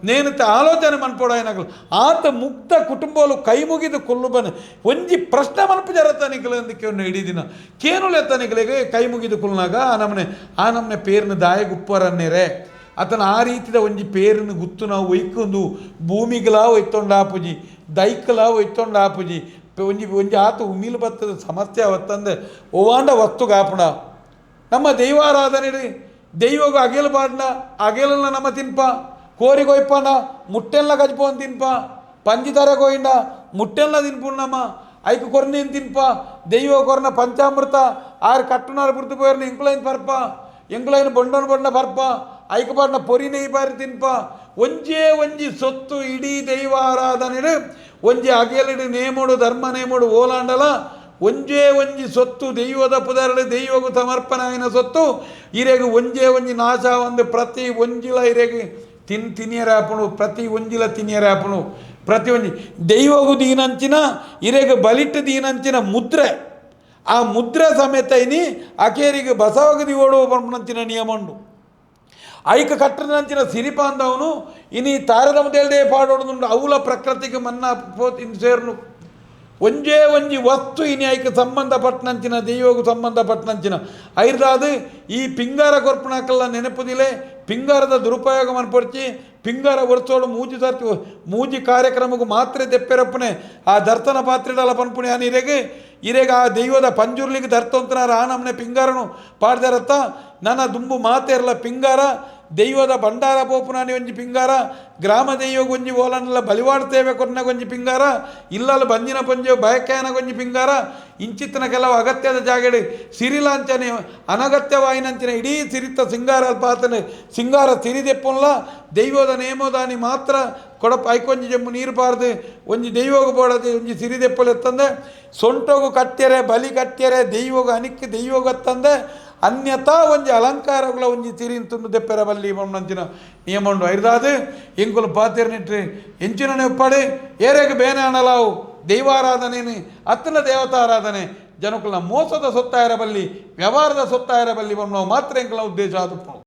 ನೇನಂತೆ ಆಲೋಚನೆ ಮನ್ಪೋಡಾಯನಾಗಲು ಆತ ಮುಕ್ತ ಕುಟುಂಬಲು ಕೈ ಮುಗಿದು ಕೊಲ್ಲು ಬನ ಒಂಜಿ ಪ್ರಶ್ನೆ ಮನ್ಪು ಜರತನಿಗಳಂದಕ್ಕೆ ಹಿಡಿದಿನ ಕೇನುಲೆತ್ತನಿಗಳಿಗೆ ಕೈ ಮುಗಿದು ಕೊಲ್ನಾಗ ಆ ನಮ್ಮನೆ ಪೇರಿನ ದಾಯಗ ಉಪ್ಪರನ್ನೇರೆ ಅತನ ಆ ರೀತಿದ ಒಂಜಿ ಪೇರಿನ ಗುತ್ತು ನಾವು ಒಯ್ಕೊಂಡು ಭೂಮಿಗಲ ಒಯ್ತೊಂಡಾಪುಜಿ ದೈಕಲ ಒಯ್ತೊಂಡಾಪುಜಿ ಒಂಜಿ ಆತ ಉಮಿಲು ಬತ್ತದ ಸಮಸ್ಯೆ ಅವತ್ತಂದೆ ಓವಾಂಡ ವಸ್ತು ಕಾಪುಣ ನಮ್ಮ ದೈವಾರಾಧನೆ ದೈವಗ ಅಗೆಲು ಪಾಡ್ನ ಅಗೆಲನ್ನ ನಮ್ಮ ತಿನ್ಪ ಕೋರಿಗೊಯ್ಪಂಡ ಮುಟ್ಟೆಲ್ಲ ಗಜ್ಪೋನ್ ತಿನ್ಪ ಪಂಜಿತರ ಕೋಯಿಂಡ ಮುಟ್ಟೆಲ್ಲ ತಿನ್ಪುಣ್ಣಮ್ಮ ಐಕು ಕೊರ್ನೇನು ತಿನ್ಪ ದೈವ ಕೊರ್ನ ಪಂಚಾಮೃತ ಆರು ಕಟ್ಟುನಾರು ಬುರ್ತು ಪೋರ್ನ ಎಂಕುಲೈನ್ ಪರ್ಪ ಎಂಕುಲೈನ್ ಬೊಂಡ ಪರ್ಪ ಐಕು ಪಾಡ್ನ ಪೊರಿ ನೆಯ್ ಬಾರಿ ತಿನ್ಪ ಒಂಜಿ ಸೊತ್ತು ಇಡೀ ದೈವಾರಾಧನೆ ಒಂಜಿ ಅಗೆಲಡು ನೇಮೋಡು ಧರ್ಮ ನೇಮೋಡು ಓಲಾಂಡಲ ಒಂಜಿ ಸೊತ್ತು ದೈವದ ಪುದರಡು ದೈವಗೂ ಸಮರ್ಪಣೆ ಆಯ್ನ ಸೊತ್ತು ಇರೆಗು ಒಂಜಿ ನಾಶ ಒಂದು ಪ್ರತಿ ಒಂಜಿಲ ಇರೆಗೆ ತಿನಿಯರಾಪಣು ಪ್ರತಿ ಒಂಜಿಲ ತಿನಿಯರಾಪಣು ಪ್ರತಿ ಒಂಜಿ ದೈವಗೂ ದೀನಂಚಿನ ಇರೆಗೆ ಬಲಿಟ್ಟು ದೀನಂಚಿನ ಮುದ್ರೆ ಆ ಮುದ್ರೆ ಸಮೇತ ಇನಿ ಅಕೇರಿಗೆ ಬಸವಗದಿ ಓಡುವ ಪಂಪನಂಚಿನ ನಿಯಮ ಉಂಡು ಐಕ ಕಟ್ಟದಂಚಿನ ಸಿರಿಪಾಂದವನು ಇನಿ ತಾರದಮದೇಳದೆ ಪಾಡೋಡುಂಡು ಅವಲ ಪ್ರಕೃತಿಗೆ ಮನ್ನಾ ಇನ್ನು ಸೇರ್ನು ಒಂಜಿ ವಸ್ತು ಇನಿ ಐಕ ಸಂಬಂಧಪಟ್ಟನಂಚಿನ ದೈವಗೂ ಸಂಬಂಧಪಟ್ಟನಂಚಿನ ಐರ್ದಾದು ಈ ಪಿಂಗಾರ ಕೊರ್ಪಣಕ್ಕೆಲ್ಲ ನೆನಪುದಿಲೆ ಪಿಂಗಾರದ ದುರುಪಯೋಗ ಮನ್ಪೊಡ್ಚಿ ಪಿಂಗಾರ ಒಡ್ಸೋಡು ಮೂಜಿ ಕಾರ್ಯಕ್ರಮಕ್ಕೂ ಮಾತ್ರ ತೆಪ್ಪೆರಪ್ಪನೆ ಆ ದರ್ತನ ಪಾತ್ರೆಡಲ ಪನ್ಪುಣಿ ಅನ್ ಇರೆಗೆ ಆ ದೈವದ ಪಂಜುರ್ಲಿಗೆ ದರ್ತಂತನಾರ ಆ ನಮ್ಮನೆ ಪಿಂಗಾರನು ಪಾಡ್ದಾರತ್ತ ನನ್ನ ದುಂಬು ಮಾತೇರಲ್ಲ ಪಿಂಗಾರ ದೈವದ ಭಂಡಾರ ಪೋಪುನಾನಿ ಒಂಜಿ ಪಿಂಗಾರ ಗ್ರಾಮ ದೈವ ಗೊಂಜಿ ಓಲನ್ಲ ಬಲಿವಾಡ್ತೇವೆ ಕೊನ್ನ ಗೊಂಜಿ ಪಿಂಗಾರ ಇಲ್ಲಲು ಬಂಜಿನ ಪಂಜೆ ಬಯಕೆಯನ ಗೊಂಜಿ ಪಿಂಗಾರ ಇಂಚಿತ್ತಿನ ಕೆಲವು ಅಗತ್ಯದ ಜಾಗಡೆ ಸಿರಿಲಾಂಚನೆ ಅನಗತ್ಯವಾಯಿನಂಚಿನ ಇಡೀ ಸಿರಿತ ಸಿಂಗಾರ ಪಾತನೆ ಸಿಂಗಾರ ಸಿರಿದೆಪ್ಪುಲ್ಲ ದೈವದ ನೇಮೋದಾನಿ ಮಾತ್ರ ಕೊಡಪ ಐಕೊಂಜಿ ಜಮ್ಮು ನೀರು ಪಾರ್ದು ಒಂಜಿ ದೈವೋಗ ಬೋಡದೆ ಒಂಜಿ ಸಿರಿದೆಪ್ಪಲು ಎತ್ತಂದೆ ಸೊಂಟೋಗು ಕಟ್ಟ್ಯರೆ ಬಲಿ ಕಟ್ಟ್ಯರೆ ದೈವೋಗ ಅನಿಕ್ಕೆ ದೈವೋಗತ್ತಂದೆ ಅನ್ಯತಾ ಒಂಜಿ ಅಲಂಕಾರಗಳ ಒಂಜಿ ತಿರಿನ್ ತುಂಡು ದೆಪ್ಪೆರ ಬಲ್ಲಿ ನಂಚಿನ ನಿಯಮ ಉಂಡು ಐದಾದು ಎಂಕುಲು ಪಾತಿರ್ನಿಟ್ರಿ ಎಂಚಿನ ಉಪ್ಪಾಡಿ ಏರೆಗೆ ಬೇನೆ ಅಣಲಾವು ದೈವಾರಾಧನೆ ಅತ್ತನ ದೇವತಾರಾಧನೆ ಜನಕುಲ ಮೋಸದ ಸೊತ್ತಾಯರ ಬಲ್ಲಿ ವ್ಯವಹಾರದ ಸೊತ್ತಾಯರ ಬಲ್ಲಿ ಮಾತ್ರ ಎಂಕಲ ಉದ್ದೇಶ ಆದುಪ್ಪು.